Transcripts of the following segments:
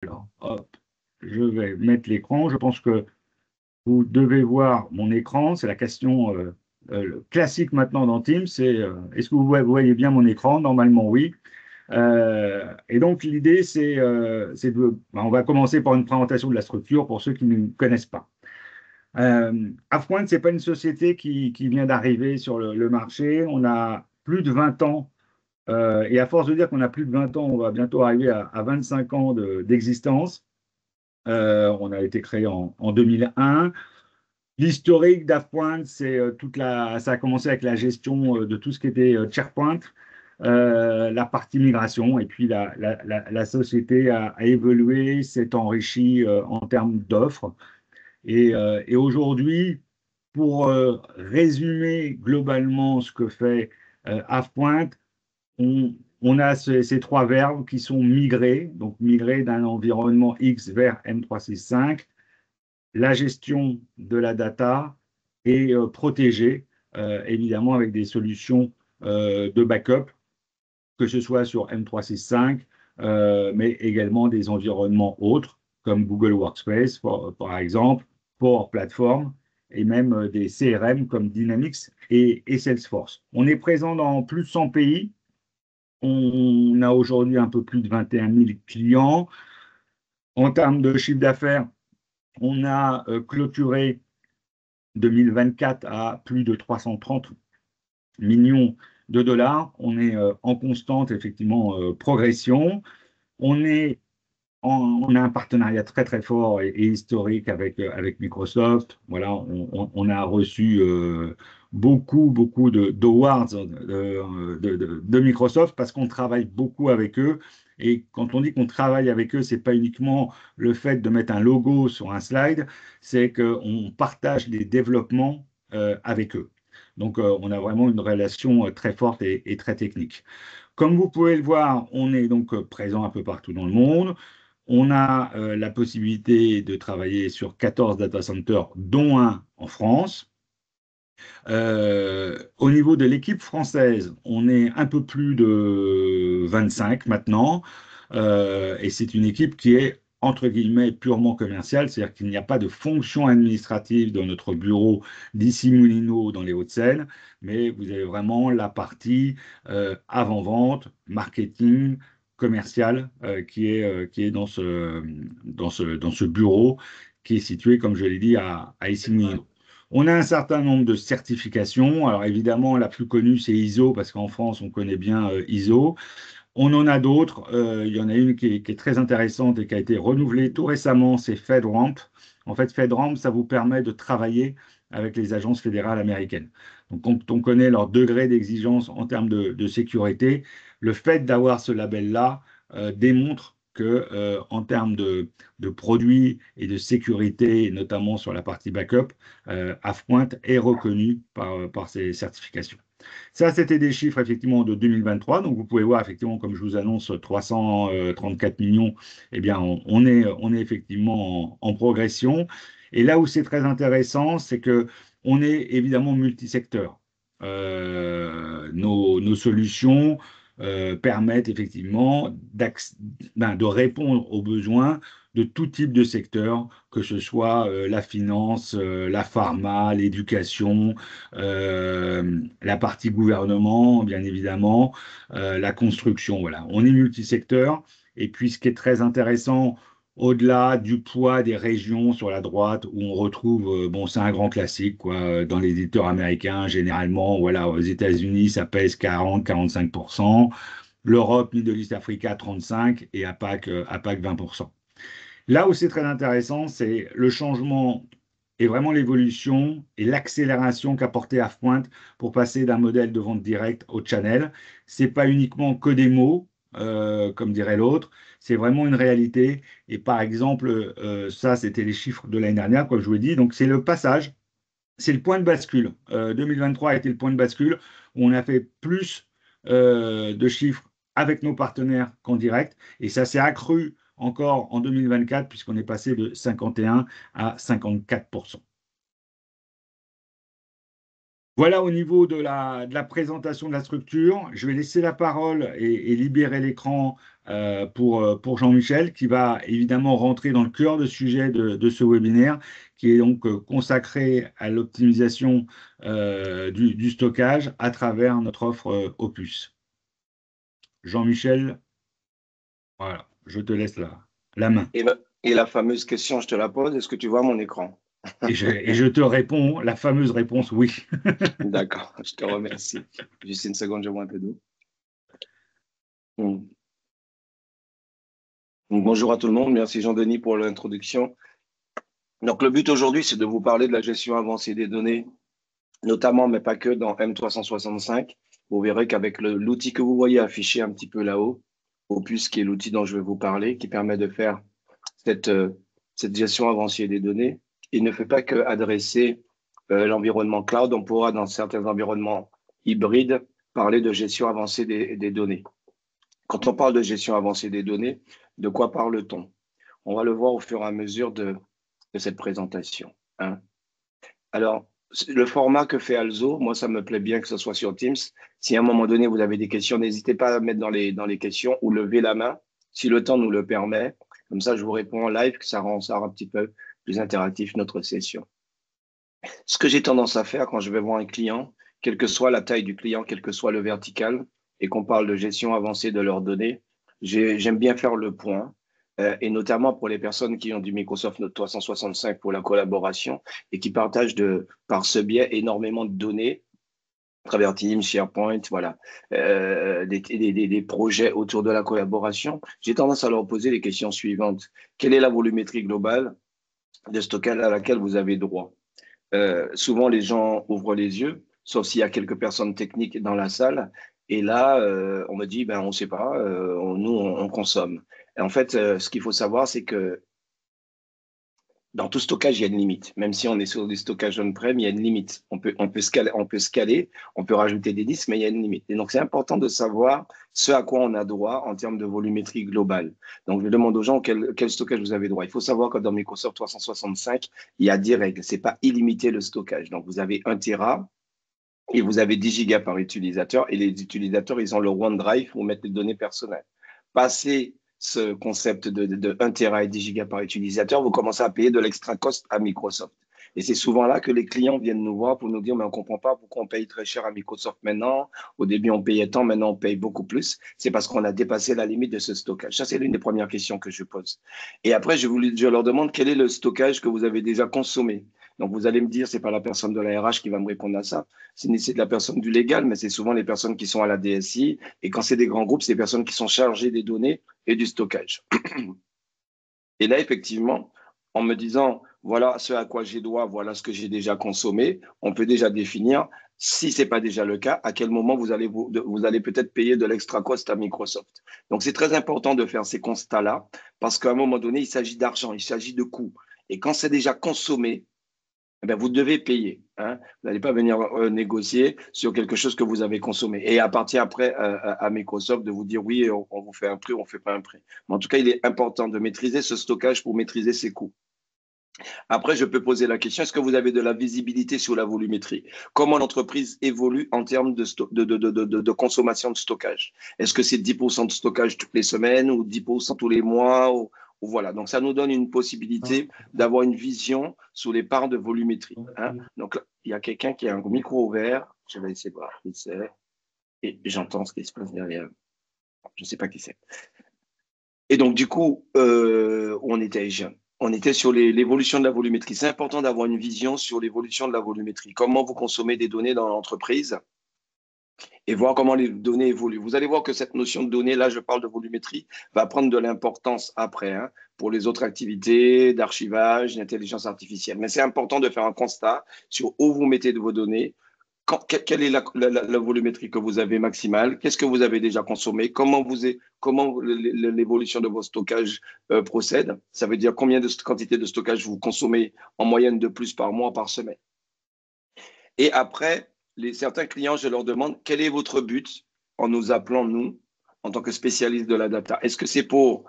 Alors, hop, je vais mettre l'écran. Je pense que vous devez voir mon écran. C'est la question classique maintenant dans Teams. C'est est-ce que vous voyez bien mon écran? Normalement, oui. Et donc, l'idée, c'est on va commencer par une présentation de la structure pour ceux qui ne connaissent pas. Afpoint, ce n'est pas une société qui vient d'arriver sur le marché. On a plus de 20 ans. Et à force de dire qu'on a plus de 20 ans, on va bientôt arriver à 25 ans d'existence. On a été créé en 2001. L'historique d'Afpoint, ça a commencé avec la gestion de tout ce qui était SharePoint, la partie migration, et puis la société a évolué, s'est enrichie en termes d'offres. Et aujourd'hui, pour résumer globalement ce que fait Afpoint, on a ces trois verbes qui sont migrer, donc migrer d'un environnement X vers M365, la gestion de la data et protéger, évidemment, avec des solutions de backup, que ce soit sur M365, mais également des environnements autres, comme Google Workspace, par exemple, Power Platform, et même des CRM comme Dynamics et Salesforce. On est présent dans plus de 100 pays. On a aujourd'hui un peu plus de 21 000 clients. En termes de chiffre d'affaires, on a clôturé 2024 à plus de 330 millions de dollars. On est en constante, effectivement, progression. On a un partenariat très très fort et historique avec Microsoft. Voilà, on a reçu beaucoup d'awards de Microsoft parce qu'on travaille beaucoup avec eux. Et quand on dit qu'on travaille avec eux, c'est pas uniquement le fait de mettre un logo sur un slide, c'est qu'on partage les développements avec eux. Donc, on a vraiment une relation très forte et très technique. Comme vous pouvez le voir, on est donc présent un peu partout dans le monde. On a la possibilité de travailler sur 14 data centers, dont un en France. Au niveau de l'équipe française, on est un peu plus de 25 maintenant. Et c'est une équipe qui est, entre guillemets, purement commerciale, c'est-à-dire qu'il n'y a pas de fonction administrative dans notre bureau d'Issy-Moulineaux dans les Hauts-de-Seine, mais vous avez vraiment la partie avant-vente, marketing, commercial qui est dans ce bureau qui est situé, comme je l'ai dit, à Issy-Moulineaux. On a un certain nombre de certifications. Alors évidemment, la plus connue, c'est ISO, parce qu'en France, on connaît bien ISO. On en a d'autres. Il y en a une qui est très intéressante et qui a été renouvelée tout récemment, c'est FedRAMP. En fait, FedRAMP, ça vous permet de travailler avec les agences fédérales américaines. Donc, quand on connaît leur degré d'exigence en termes de sécurité, le fait d'avoir ce label-là démontre que, en termes de produits et de sécurité, et notamment sur la partie backup, Afpoint est reconnu par ces certifications. Ça, c'était des chiffres effectivement de 2023. Donc, vous pouvez voir effectivement, comme je vous annonce, 334 millions. Eh bien, on est effectivement en progression. Et là où c'est très intéressant, c'est que on est évidemment multisecteur. Nos solutions permettent effectivement de répondre aux besoins de tout type de secteur, que ce soit la finance, la pharma, l'éducation, la partie gouvernement, bien évidemment, la construction. Voilà, on est multisecteur. Et puis, ce qui est très intéressant, au-delà du poids des régions sur la droite, où on retrouve, bon, c'est un grand classique, quoi, dans les éditeurs américains, généralement, voilà, aux États-Unis, ça pèse 40-45%. L'Europe, Middle East, Africa, 35%, et APAC 20%. Là où c'est très intéressant, c'est le changement et vraiment l'évolution et l'accélération qu'a porté Afpoint pour passer d'un modèle de vente directe au channel. C'est pas uniquement que des mots, comme dirait l'autre, c'est vraiment une réalité. Et par exemple, ça, c'était les chiffres de l'année dernière, comme je vous l'ai dit. Donc, c'est le passage, c'est le point de bascule. 2023 a été le point de bascule où on a fait plus de chiffres avec nos partenaires qu'en direct. Et ça s'est accru encore en 2024, puisqu'on est passé de 51 à 54%. Voilà au niveau de la présentation de la structure. Je vais laisser la parole et libérer l'écran pour Jean-Michel, qui va évidemment rentrer dans le cœur de sujet de ce webinaire, qui est donc consacré à l'optimisation du stockage à travers notre offre Opus. Jean-Michel, voilà, je te laisse la main. Et la fameuse question, je te la pose, est-ce que tu vois mon écran? Et je te réponds, la fameuse réponse oui. D'accord, je te remercie. Juste une seconde, je bois un peu d'eau. Bonjour à tout le monde, merci Jean-Denis pour l'introduction. Donc, le but aujourd'hui, c'est de vous parler de la gestion avancée des données, notamment, mais pas que, dans M365. Vous verrez qu'avec l'outil que vous voyez affiché un petit peu là-haut, Opus, qui est l'outil dont je vais vous parler, qui permet de faire cette gestion avancée des données, il ne fait pas que adresser l'environnement cloud. On pourra, dans certains environnements hybrides, parler de gestion avancée des données. Quand on parle de gestion avancée des données, de quoi parle-t-on? On va le voir au fur et à mesure de cette présentation, hein. Alors, le format que fait Alzo, moi, ça me plaît bien que ce soit sur Teams. Si à un moment donné, vous avez des questions, n'hésitez pas à mettre dans les questions ou lever la main, si le temps nous le permet. Comme ça, je vous réponds en live, que ça rend un petit peu plus interactif notre session. Ce que j'ai tendance à faire quand je vais voir un client, quelle que soit la taille du client, quel que soit le vertical, et qu'on parle de gestion avancée de leurs données, j'aime bien faire le point, et notamment pour les personnes qui ont du Microsoft 365 pour la collaboration et qui partagent par ce biais énormément de données à travers Teams, SharePoint, voilà, des projets autour de la collaboration. J'ai tendance à leur poser les questions suivantes. Quelle est la volumétrie globale de stockage à laquelle vous avez droit? Souvent, les gens ouvrent les yeux, sauf s'il y a quelques personnes techniques dans la salle. Et là, on me dit, ben, on ne sait pas, nous, on consomme. Et en fait, ce qu'il faut savoir, c'est que dans tout stockage, il y a une limite. Même si on est sur des stockages on-prem, il y a une limite. On peut scaler, on peut rajouter des disques, mais il y a une limite. Et donc, c'est important de savoir ce à quoi on a droit en termes de volumétrie globale. Donc, je demande aux gens quel stockage vous avez droit. Il faut savoir que dans Microsoft 365, il y a 10 règles. Ce n'est pas illimité le stockage. Donc, vous avez 1 Tera et vous avez 10 gigas par utilisateur. Et les utilisateurs, ils ont leur OneDrive pour mettre les données personnelles. Passer ce concept de 1 Tera et 10 gigas par utilisateur, vous commencez à payer de l'extra cost à Microsoft. Et c'est souvent là que les clients viennent nous voir pour nous dire, mais on ne comprend pas pourquoi on paye très cher à Microsoft maintenant. Au début, on payait tant, maintenant, on paye beaucoup plus. C'est parce qu'on a dépassé la limite de ce stockage. Ça, c'est l'une des premières questions que je pose. Et après, je leur demande quel est le stockage que vous avez déjà consommé. Donc, vous allez me dire, ce n'est pas la personne de la RH qui va me répondre à ça. C'est de la personne du légal, mais c'est souvent les personnes qui sont à la DSI. Et quand c'est des grands groupes, c'est des personnes qui sont chargées des données et du stockage. Et là, effectivement, en me disant, voilà ce à quoi j'ai droit, voilà ce que j'ai déjà consommé, on peut déjà définir, si ce n'est pas déjà le cas, à quel moment vous allez peut-être payer de l'extra cost à Microsoft. Donc, c'est très important de faire ces constats-là, parce qu'à un moment donné, il s'agit d'argent, il s'agit de coûts. Et quand c'est déjà consommé, eh bien, vous devez payer, hein. Vous n'allez pas venir négocier sur quelque chose que vous avez consommé. Et appartient après à Microsoft de vous dire oui, on vous fait un prix, on ne fait pas un prix. Mais en tout cas, il est important de maîtriser ce stockage pour maîtriser ses coûts. Après, je peux poser la question, est-ce que vous avez de la visibilité sur la volumétrie? Comment l'entreprise évolue en termes de consommation de stockage? Est-ce que c'est 10% de stockage toutes les semaines ou 10% tous les mois ou voilà, donc ça nous donne une possibilité d'avoir une vision sur les parts de volumétrie, hein. Donc, il y a quelqu'un qui a un micro ouvert, je vais essayer de voir qui c'est, et j'entends ce qui se passe derrière. Je ne sais pas qui c'est. Et donc, du coup, on était sur l'évolution de la volumétrie. C'est important d'avoir une vision sur l'évolution de la volumétrie. Comment vous consommez des données dans l'entreprise et voir comment les données évoluent. Vous allez voir que cette notion de données, là, je parle de volumétrie, va prendre de l'importance après, hein, pour les autres activités d'archivage, d'intelligence artificielle. Mais c'est important de faire un constat sur où vous mettez de vos données, quelle est la volumétrie que vous avez maximale, qu'est-ce que vous avez déjà consommé, comment l'évolution de vos stockages procède. Ça veut dire combien de quantité de stockage vous consommez en moyenne de plus par mois, par semaine. Et après, certains clients, je leur demande quel est votre but en nous appelant, nous, en tant que spécialistes de la data. Est-ce que c'est pour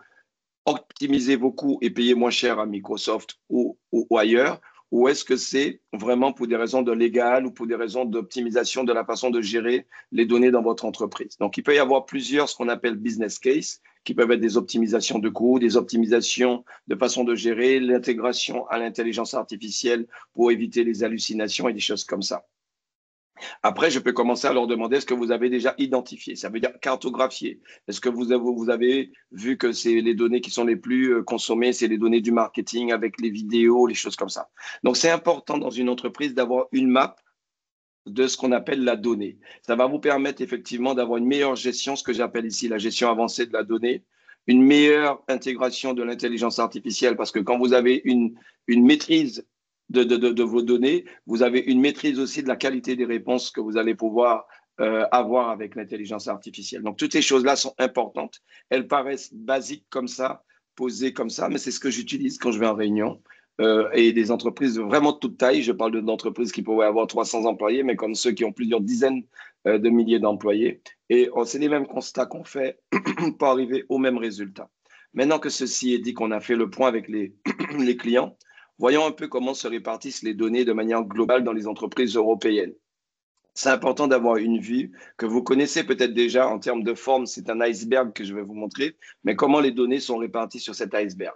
optimiser vos coûts et payer moins cher à Microsoft ou ailleurs, ou est-ce que c'est vraiment pour des raisons de légal ou pour des raisons d'optimisation de la façon de gérer les données dans votre entreprise. Donc, il peut y avoir plusieurs, ce qu'on appelle business case, qui peuvent être des optimisations de coûts, des optimisations de façon de gérer, l'intégration à l'intelligence artificielle pour éviter les hallucinations et des choses comme ça. Après, je peux commencer à leur demander est-ce que vous avez déjà identifié, ça veut dire cartographié. Est-ce que vous avez vu que c'est les données qui sont les plus consommées, c'est les données du marketing avec les vidéos, les choses comme ça. Donc, c'est important dans une entreprise d'avoir une map de ce qu'on appelle la donnée. Ça va vous permettre effectivement d'avoir une meilleure gestion, ce que j'appelle ici la gestion avancée de la donnée, une meilleure intégration de l'intelligence artificielle, parce que quand vous avez une maîtrise de vos données, vous avez une maîtrise aussi de la qualité des réponses que vous allez pouvoir avoir avec l'intelligence artificielle. Donc, toutes ces choses-là sont importantes. Elles paraissent basiques comme ça, posées comme ça, mais c'est ce que j'utilise quand je vais en réunion. Et des entreprises de vraiment toute taille. Je parle d'entreprises qui pourraient avoir 300 employés, mais comme ceux qui ont plusieurs dizaines de milliers d'employés. Et c'est les mêmes constats qu'on fait pour arriver au même résultat. Maintenant que ceci est dit, qu'on a fait le point avec les clients, voyons un peu comment se répartissent les données de manière globale dans les entreprises européennes. C'est important d'avoir une vue que vous connaissez peut-être déjà en termes de forme. C'est un iceberg que je vais vous montrer, mais comment les données sont réparties sur cet iceberg.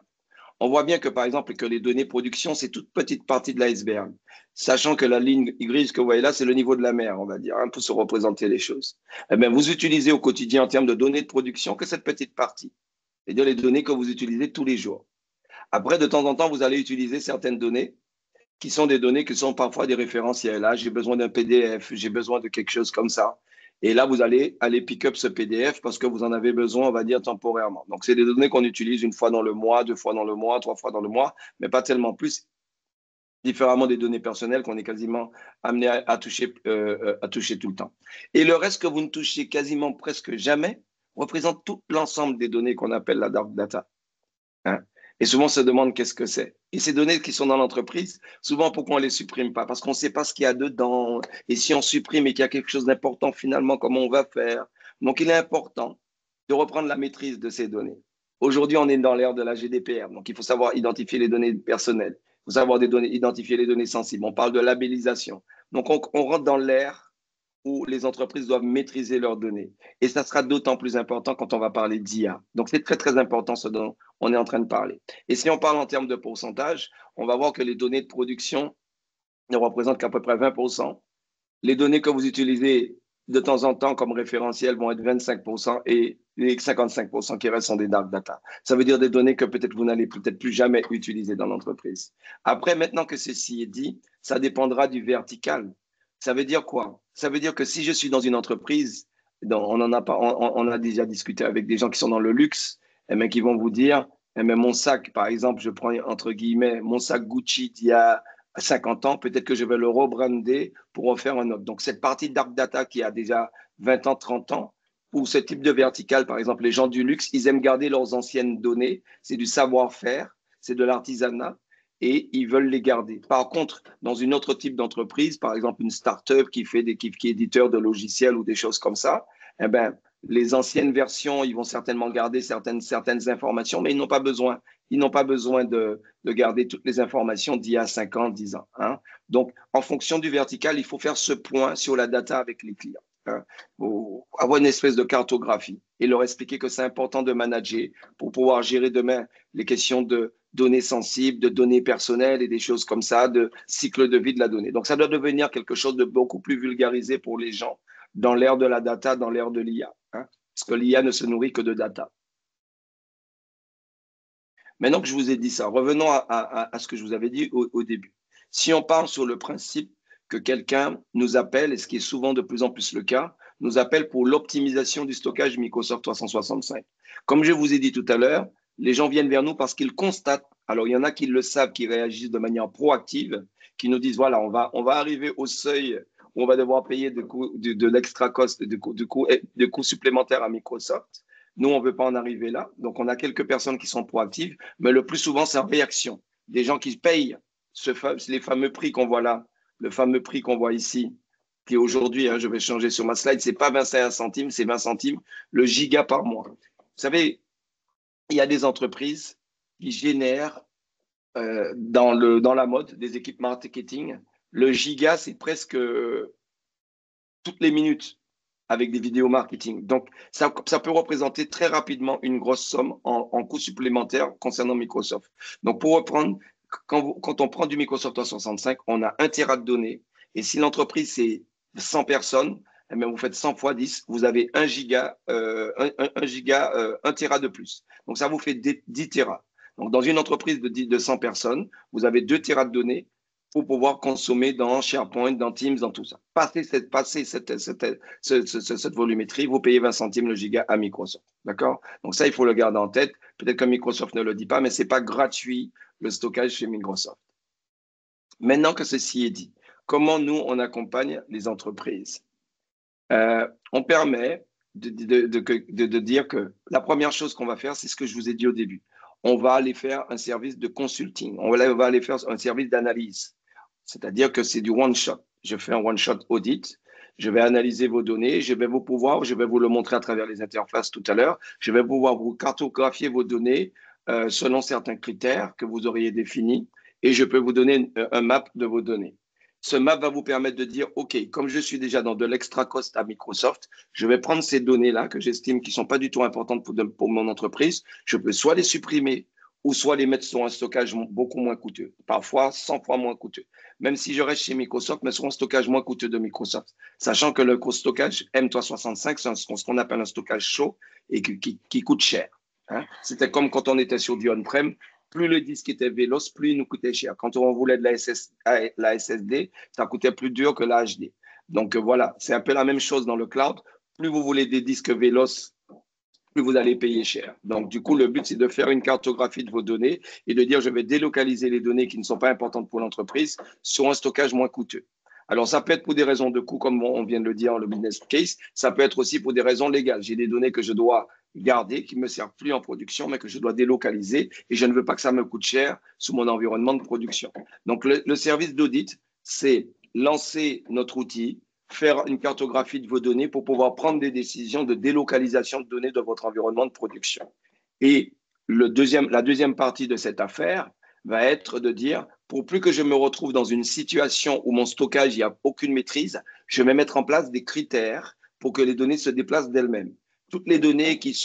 On voit bien que, par exemple, que les données production, c'est toute petite partie de l'iceberg. Sachant que la ligne grise que vous voyez là, c'est le niveau de la mer, on va dire, pour se représenter les choses. Eh bien, vous utilisez au quotidien en termes de données de production que cette petite partie, c'est-à-dire les données que vous utilisez tous les jours. Après, de temps en temps, vous allez utiliser certaines données qui sont des données qui sont parfois des référentiels. Là, j'ai besoin d'un PDF, j'ai besoin de quelque chose comme ça. Et là, vous allez aller pick up ce PDF parce que vous en avez besoin, on va dire, temporairement. Donc, c'est des données qu'on utilise une fois dans le mois, deux fois dans le mois, trois fois dans le mois, mais pas tellement plus, différemment des données personnelles qu'on est quasiment amené à toucher tout le temps. Et le reste que vous ne touchez quasiment presque jamais représente tout l'ensemble des données qu'on appelle la dark data. Hein? Et souvent, on se demande qu'est-ce que c'est. Et ces données qui sont dans l'entreprise, souvent, pourquoi on ne les supprime pas? Parce qu'on ne sait pas ce qu'il y a dedans. Et si on supprime et qu'il y a quelque chose d'important, finalement, comment on va faire? Donc, il est important de reprendre la maîtrise de ces données. Aujourd'hui, on est dans l'ère de la GDPR. Donc, il faut savoir identifier les données personnelles. Il faut savoir identifier les données sensibles. On parle de labellisation. Donc, on rentre dans l'ère où les entreprises doivent maîtriser leurs données. Et ça sera d'autant plus important quand on va parler d'IA. Donc, c'est très, très important ce dont on est en train de parler. Et si on parle en termes de pourcentage, on va voir que les données de production ne représentent qu'à peu près 20%. Les données que vous utilisez de temps en temps comme référentiel vont être 25% et les 55% qui restent sont des dark data. Ça veut dire des données que peut-être vous n'allez peut-être plus jamais utiliser dans l'entreprise. Après, maintenant que ceci est dit, ça dépendra du vertical. Ça veut dire quoi? Ça veut dire que si je suis dans une entreprise, on a déjà discuté avec des gens qui sont dans le luxe, et qui vont vous dire, mon sac, par exemple, je prends entre guillemets mon sac Gucci d'il y a 50 ans, peut-être que je vais le rebrander pour en faire un autre. Donc, cette partie dark data qui a déjà 20 ans, 30 ans, ou ce type de vertical, par exemple, les gens du luxe, ils aiment garder leurs anciennes données. C'est du savoir-faire, c'est de l'artisanat et ils veulent les garder. Par contre, dans une autre type d'entreprise, par exemple une start-up qui est éditeur de logiciels ou des choses comme ça, eh ben, les anciennes versions, ils vont certainement garder certaines informations, mais ils n'ont pas besoin. Ils n'ont pas besoin de garder toutes les informations d'il y a 5 ans, 10 ans. Hein. Donc, en fonction du vertical, il faut faire ce point sur la data avec les clients. Hein. Avoir une espèce de cartographie et leur expliquer que c'est important de manager pour pouvoir gérer demain les questions de données sensibles, de données personnelles et des choses comme ça, de cycle de vie de la donnée. Donc, ça doit devenir quelque chose de beaucoup plus vulgarisé pour les gens dans l'ère de la data, dans l'ère de l'IA. Hein, parce que l'IA ne se nourrit que de data. Maintenant que je vous ai dit ça, revenons à ce que je vous avais dit au début. Si on parle sur le principe que quelqu'un nous appelle, et ce qui est souvent de plus en plus le cas, nous appelle pour l'optimisation du stockage Microsoft 365. Comme je vous ai dit tout à l'heure, les gens viennent vers nous parce qu'ils constatent, alors il y en a qui le savent, qui réagissent de manière proactive, qui nous disent, voilà, on va arriver au seuil où on va devoir payer de l'extra cost, de coûts supplémentaires à Microsoft. Nous, on ne veut pas en arriver là. Donc, on a quelques personnes qui sont proactives, mais le plus souvent, c'est en réaction. Des gens qui payent les fameux prix qu'on voit là, le fameux prix qu'on voit ici, qui aujourd'hui, je vais changer sur ma slide, ce n'est pas 25 centimes, c'est 20 centimes le giga par mois. Vous savez, il y a des entreprises qui génèrent dans la mode des équipes marketing. Le giga, c'est presque toutes les minutes avec des vidéos marketing. Donc, ça peut représenter très rapidement une grosse somme en coûts supplémentaires concernant Microsoft. Donc, pour reprendre, quand on prend du Microsoft 365, on a 1 Tera de données. Et si l'entreprise, c'est 100 personnes, eh bien, vous faites 100 fois 10, vous avez 1 giga, 1 Tera de plus. Donc, ça vous fait 10 Tera. Donc, dans une entreprise de 100 personnes, vous avez 2 Tera de données pour pouvoir consommer dans SharePoint, dans Teams, dans tout ça. Passer cette volumétrie, vous payez 20 centimes le giga à Microsoft. D'accord? Donc ça, il faut le garder en tête. Peut-être que Microsoft ne le dit pas, mais ce n'est pas gratuit le stockage chez Microsoft. Maintenant que ceci est dit, comment nous, on accompagne les entreprises? On permet de dire que la première chose qu'on va faire, c'est ce que je vous ai dit au début. On va aller faire un service de consulting. On va aller faire un service d'analyse. C'est-à-dire que c'est du one-shot. Je fais un one-shot audit. Je vais analyser vos données. Je vais vous le montrer à travers les interfaces tout à l'heure. Je vais pouvoir vous cartographier vos données selon certains critères que vous auriez définis. Et je peux vous donner un map de vos données. Ce map va vous permettre de dire, OK, comme je suis déjà dans de l'extra cost à Microsoft, je vais prendre ces données-là que j'estime qui ne sont pas du tout importantes pour mon entreprise. Je peux soit les supprimer ou soit les mettre sur un stockage beaucoup moins coûteux, parfois 100 fois moins coûteux. Même si je reste chez Microsoft, mais sur un stockage moins coûteux de Microsoft. Sachant que le stockage M365, c'est ce qu'on appelle un stockage chaud et qui coûte cher. Hein. C'était comme quand on était sur du on-prem, plus le disque était véloce, plus il nous coûtait cher. Quand on voulait de la SSD, ça coûtait plus dur que la HD. Donc voilà, c'est un peu la même chose dans le cloud. Plus vous voulez des disques véloces, plus vous allez payer cher. Donc, du coup, le but, c'est de faire une cartographie de vos données et de dire, je vais délocaliser les données qui ne sont pas importantes pour l'entreprise sur un stockage moins coûteux. Alors, ça peut être pour des raisons de coût, comme on vient de le dire, le business case. Ça peut être aussi pour des raisons légales. J'ai des données que je dois garder, qui ne me servent plus en production, mais que je dois délocaliser et je ne veux pas que ça me coûte cher sous mon environnement de production. Donc, le service d'audit, c'est lancer notre outil, faire une cartographie de vos données pour pouvoir prendre des décisions de délocalisation de données de votre environnement de production. Et la deuxième partie de cette affaire va être de dire, pour plus que je me retrouve dans une situation où mon stockage, il n'y a aucune maîtrise, je vais mettre en place des critères pour que les données se déplacent d'elles-mêmes. Toutes les données qui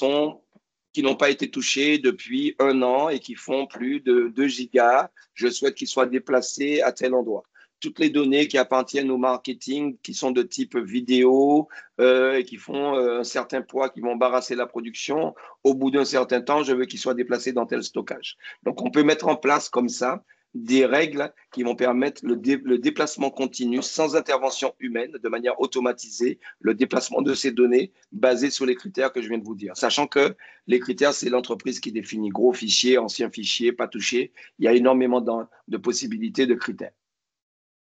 n'ont pas été touchées depuis 1 an et qui font plus de 2 gigas, je souhaite qu'ils soient déplacés à tel endroit. Toutes les données qui appartiennent au marketing, qui sont de type vidéo et qui font un certain poids, qui vont embarrasser la production, au bout d'un certain temps, je veux qu'ils soient déplacés dans tel stockage. Donc, on peut mettre en place comme ça des règles qui vont permettre le déplacement continu sans intervention humaine, de manière automatisée, le déplacement de ces données basées sur les critères que je viens de vous dire. Sachant que les critères, c'est l'entreprise qui définit gros fichiers, anciens fichiers, pas touchés. Il y a énormément de possibilités de critères.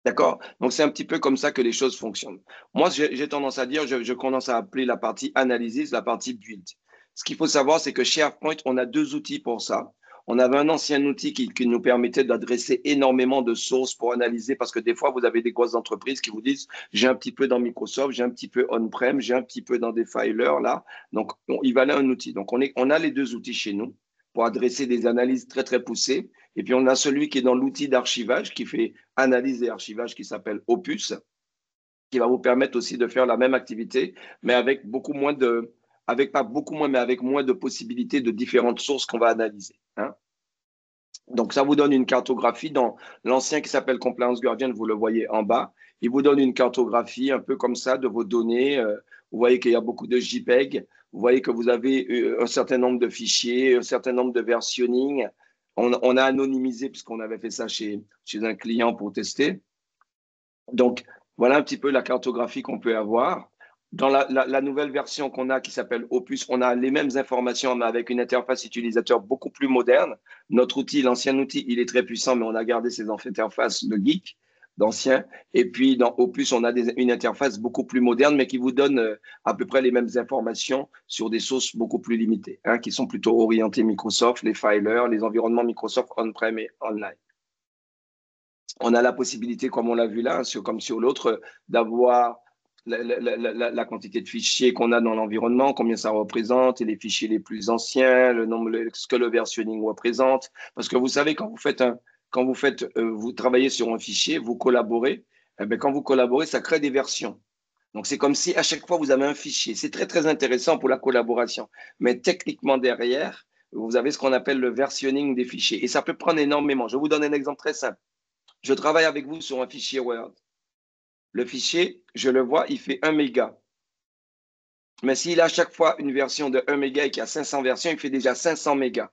D'accord? Donc, c'est un petit peu comme ça que les choses fonctionnent. Moi, j'ai tendance à dire, je commence à appeler la partie analysis, la partie build. Ce qu'il faut savoir, c'est que chez SharePoint, on a 2 outils pour ça. On avait un ancien outil qui nous permettait d'adresser énormément de sources pour analyser, parce que des fois, vous avez des grosses entreprises qui vous disent, j'ai un petit peu dans Microsoft, j'ai un petit peu on-prem, j'ai un petit peu dans des filers, là. Donc, il valait un outil. Donc, on a les 2 outils chez nous pour adresser des analyses très, très poussées. Et puis, on a celui qui est dans l'outil d'archivage, qui fait analyse et archivage, qui s'appelle Opus, qui va vous permettre aussi de faire la même activité, mais avec beaucoup moins pas beaucoup moins, mais avec moins de possibilités de différentes sources qu'on va analyser. Hein. Donc, ça vous donne une cartographie. Dans l'ancien qui s'appelle Compliance Guardian, vous le voyez en bas, il vous donne une cartographie un peu comme ça de vos données. Vous voyez qu'il y a beaucoup de JPEG. Vous voyez que vous avez un certain nombre de fichiers, un certain nombre de versionning. On a anonymisé puisqu'on avait fait ça chez un client pour tester. Donc, voilà un petit peu la cartographie qu'on peut avoir. Dans la nouvelle version qu'on a qui s'appelle Opus, on a les mêmes informations, mais avec une interface utilisateur beaucoup plus moderne. Notre outil, l'ancien outil, il est très puissant, mais on a gardé ces interfaces de geek, d'anciens. Et puis, dans Opus, on a une interface beaucoup plus moderne, mais qui vous donne à peu près les mêmes informations sur des sources beaucoup plus limitées, hein, qui sont plutôt orientées Microsoft, les filers, les environnements Microsoft on-prem et online. On a la possibilité, comme on l'a vu là, comme sur l'autre, d'avoir la quantité de fichiers qu'on a dans l'environnement, combien ça représente, et les fichiers les plus anciens, le nombre, ce que le versionning représente. Parce que vous savez, quand vous faites quand vous travaillez sur un fichier, vous collaborez, eh bien, quand vous collaborez, ça crée des versions. Donc, c'est comme si à chaque fois, vous avez un fichier. C'est très, très intéressant pour la collaboration. Mais techniquement, derrière, vous avez ce qu'on appelle le versionning des fichiers. Et ça peut prendre énormément. Je vous donne un exemple très simple. Je travaille avec vous sur un fichier Word. Le fichier, je le vois, il fait 1 méga. Mais s'il a à chaque fois une version de 1 méga et qu'il y a 500 versions, il fait déjà 500 mégas.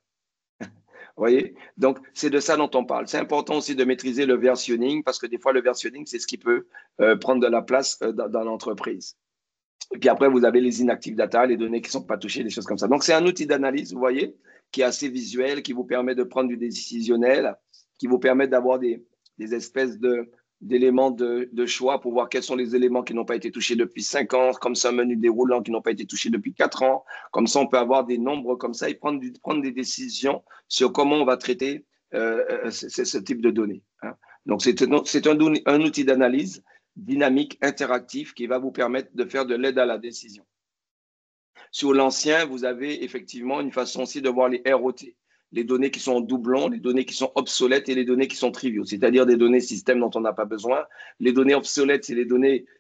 Vous voyez? Donc, c'est de ça dont on parle. C'est important aussi de maîtriser le versionning parce que des fois, le versionning, c'est ce qui peut prendre de la place dans l'entreprise. Et puis après, vous avez les inactive data, les données qui ne sont pas touchées, des choses comme ça. Donc, c'est un outil d'analyse, vous voyez, qui est assez visuel, qui vous permet de prendre du décisionnel, qui vous permet d'avoir des espèces d'éléments de choix pour voir quels sont les éléments qui n'ont pas été touchés depuis 5 ans, comme ça, un menu déroulant qui n'ont pas été touchés depuis 4 ans. Comme ça, on peut avoir des nombres comme ça et prendre des décisions sur comment on va traiter ce type de données. Hein. Donc, c'est un outil d'analyse dynamique, interactif, qui va vous permettre de faire de l'aide à la décision. Sur l'ancien, vous avez effectivement une façon aussi de voir les ROT, les données qui sont en doublon, les données qui sont obsolètes et les données qui sont triviaux, c'est-à-dire des données système dont on n'a pas besoin. Les données obsolètes,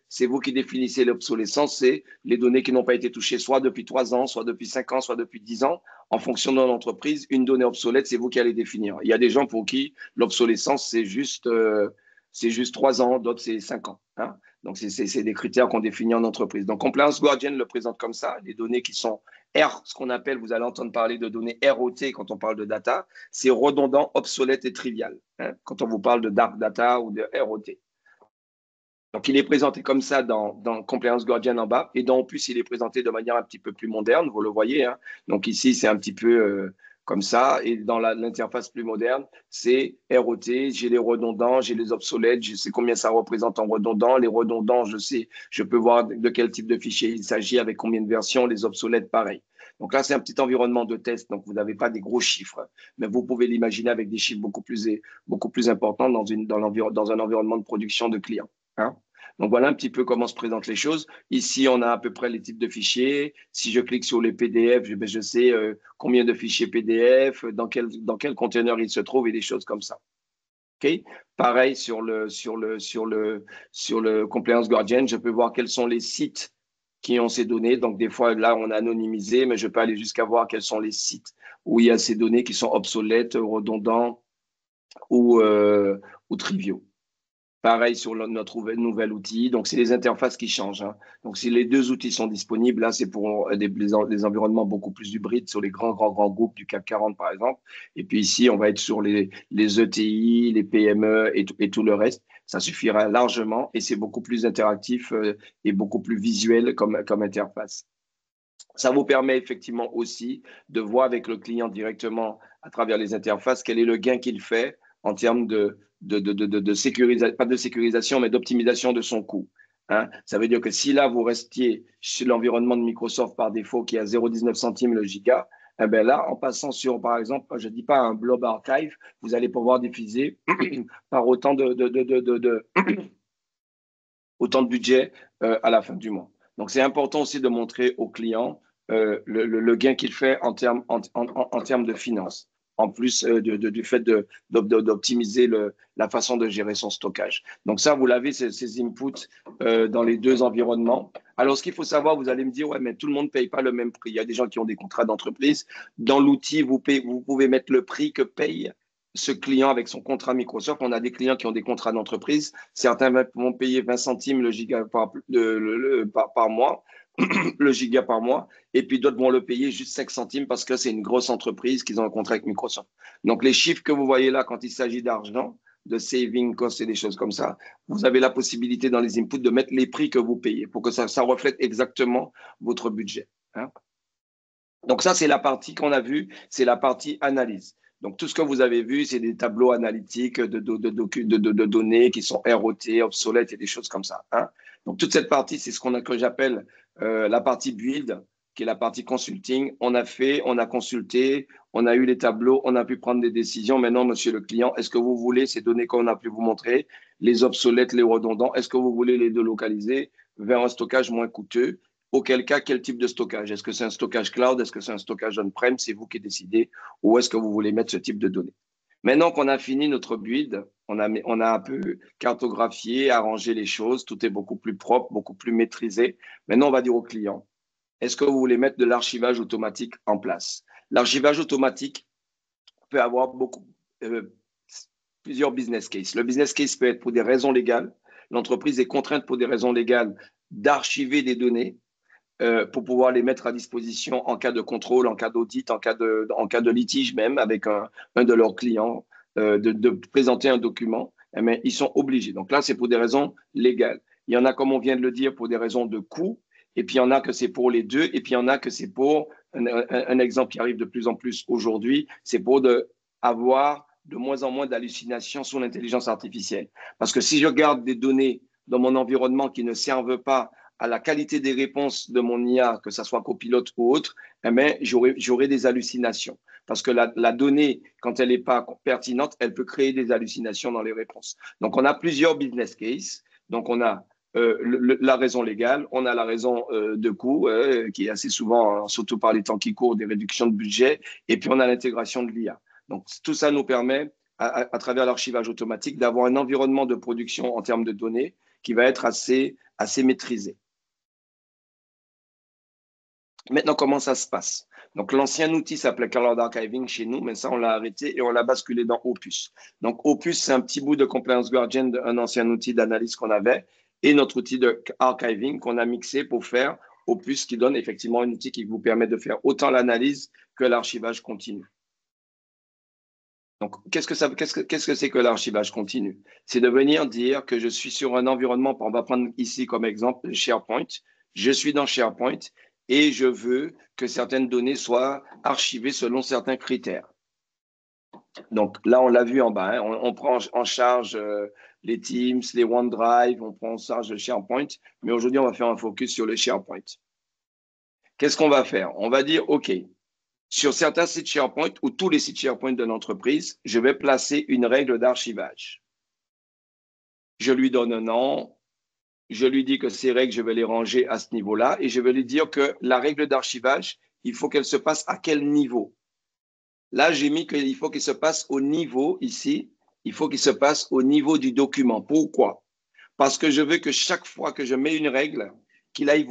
c'est vous qui définissez l'obsolescence, c'est les données qui n'ont pas été touchées soit depuis 3 ans, soit depuis 5 ans, soit depuis 10 ans. En fonction de l'entreprise, une donnée obsolète, c'est vous qui allez définir. Il y a des gens pour qui l'obsolescence, c'est juste 3 ans, d'autres, c'est 5 ans. Hein. Donc, c'est des critères qu'on définit en entreprise. Donc, Compliance Guardian le présente comme ça, les données qui sont ce qu'on appelle, vous allez entendre parler de données ROT quand on parle de data, c'est redondant, obsolète et trivial, hein, quand on vous parle de dark data ou de ROT. Donc, il est présenté comme ça dans Compliance Guardian en bas, et en plus, il est présenté de manière un petit peu plus moderne, vous le voyez. Hein. Donc, ici, c'est un petit peu comme ça, et dans l'interface plus moderne, c'est ROT, j'ai les redondants, j'ai les obsolètes, je sais combien ça représente en redondant. Les redondants, je sais, je peux voir de quel type de fichier il s'agit, avec combien de versions, les obsolètes, pareil. Donc là, c'est un petit environnement de test, donc vous n'avez pas des gros chiffres, mais vous pouvez l'imaginer avec des chiffres beaucoup plus importants dans un environnement de production de clients. Hein. Donc voilà un petit peu comment se présentent les choses. Ici, on a à peu près les types de fichiers. Si je clique sur les PDF, je sais combien de fichiers PDF, dans quel conteneur ils se trouvent et des choses comme ça. Okay. Pareil sur le Compliance Guardian, je peux voir quels sont les sites qui ont ces données. Donc des fois, là, on a anonymisé, mais je peux aller jusqu'à voir quels sont les sites où il y a ces données qui sont obsolètes, redondants ou triviaux. Pareil sur notre nouvel outil. Donc, c'est les interfaces qui changent. Hein. Donc, si les deux outils sont disponibles, là, c'est pour des environnements beaucoup plus hybrides sur les grands groupes du CAC 40, par exemple. Et puis ici, on va être sur les ETI, les PME et tout le reste. Ça suffira largement et c'est beaucoup plus interactif et beaucoup plus visuel comme interface. Ça vous permet effectivement aussi de voir avec le client directement à travers les interfaces quel est le gain qu'il fait en termes de sécurisation, pas de sécurisation, mais d'optimisation de son coût. Hein. Ça veut dire que si là, vous restiez sur l'environnement de Microsoft par défaut qui est à 0,19 centimes le giga, eh bien là, en passant sur, par exemple, je ne dis pas un blob archive, vous allez pouvoir diffuser par autant autant de budget à la fin du mois. Donc, c'est important aussi de montrer aux clients le gain qu'il fait en termes de finances, en plus du fait d'optimiser la façon de gérer son stockage. Donc ça, vous l'avez, ces inputs dans les deux environnements. Alors, ce qu'il faut savoir, vous allez me dire, ouais, mais tout le monde ne paye pas le même prix. Il y a des gens qui ont des contrats d'entreprise. Dans l'outil, vous pouvez mettre le prix que paye ce client avec son contrat Microsoft. On a des clients qui ont des contrats d'entreprise. Certains vont payer 20 centimes le giga par mois, le giga par mois, et puis d'autres vont le payer juste 5 centimes parce que c'est une grosse entreprise qu'ils ont un contrat avec Microsoft. Donc, les chiffres que vous voyez là, quand il s'agit d'argent, de saving cost et des choses comme ça, vous avez la possibilité dans les inputs de mettre les prix que vous payez pour que ça reflète exactement votre budget. Hein. Donc ça, c'est la partie qu'on a vue, c'est la partie analyse. Donc tout ce que vous avez vu, c'est des tableaux analytiques de données qui sont ROT, obsolètes et des choses comme ça. Hein. Donc toute cette partie, c'est ce que j'appelle la partie build, qui est la partie consulting. On a consulté, on a eu les tableaux, on a pu prendre des décisions. Maintenant, monsieur le client, est-ce que vous voulez ces données qu'on a pu vous montrer, les obsolètes, les redondants, est-ce que vous voulez les délocaliser vers un stockage moins coûteux? Auquel cas, quel type de stockage? Est-ce que c'est un stockage cloud? Est-ce que c'est un stockage on-prem? C'est vous qui décidez où est-ce que vous voulez mettre ce type de données. Maintenant qu'on a fini notre build, on a un peu cartographié, arrangé les choses, tout est beaucoup plus propre, beaucoup plus maîtrisé. Maintenant, on va dire au client, est-ce que vous voulez mettre de l'archivage automatique en place? L'archivage automatique peut avoir euh, plusieurs business cases. Le business case peut être pour des raisons légales. L'entreprise est contrainte pour des raisons légales d'archiver des données pour pouvoir les mettre à disposition en cas de contrôle, en cas d'audit, en cas de litige même avec un de leurs clients, de présenter un document. Eh bien, ils sont obligés. Donc là, c'est pour des raisons légales. Il y en a, comme on vient de le dire, pour des raisons de coût, et puis il y en a que c'est pour les deux, et puis il y en a que c'est pour un exemple qui arrive de plus en plus aujourd'hui, c'est pour avoir de moins en moins d'hallucinations sur l'intelligence artificielle. Parce que si je garde des données dans mon environnement qui ne servent pas à la qualité des réponses de mon IA, que ce soit copilote ou autre, eh bien, j'aurai des hallucinations. Parce que la donnée, quand elle n'est pas pertinente, elle peut créer des hallucinations dans les réponses. Donc, on a plusieurs business cases. Donc, on a la raison légale, on a la raison de coût, qui est assez souvent, surtout par les temps qui courent, des réductions de budget, et puis on a l'intégration de l'IA. Donc, tout ça nous permet, à travers l'archivage automatique, d'avoir un environnement de production en termes de données qui va être assez maîtrisé. Maintenant, comment ça se passe? Donc, l'ancien outil s'appelait Cloud Archiving chez nous, mais ça, on l'a arrêté et on l'a basculé dans Opus. Donc, Opus, c'est un petit bout de Compliance Guardian, un ancien outil d'analyse qu'on avait, et notre outil de archiving qu'on a mixé pour faire Opus, qui donne effectivement un outil qui vous permet de faire autant l'analyse que l'archivage continu. Donc, qu'est-ce que c'est que l'archivage continu? C'est de venir dire que je suis sur un environnement, on va prendre ici comme exemple SharePoint. Je suis dans SharePoint et je veux que certaines données soient archivées selon certains critères. Donc là, on l'a vu en bas, hein, on prend en charge les Teams, les OneDrive, on prend en charge le SharePoint, mais aujourd'hui, on va faire un focus sur le SharePoint. Qu'est-ce qu'on va faire? On va dire, OK, sur certains sites SharePoint ou tous les sites SharePoint de l'entreprise, je vais placer une règle d'archivage. Je lui donne un nom, je lui dis que ces règles, je vais les ranger à ce niveau-là et je vais lui dire que la règle d'archivage, il faut qu'elle se passe à quel niveau. Là, j'ai mis qu'il faut qu'il se passe au niveau, ici, il faut qu'il se passe au niveau du document. Pourquoi? Parce que je veux que chaque fois que je mets une règle, qu'il aille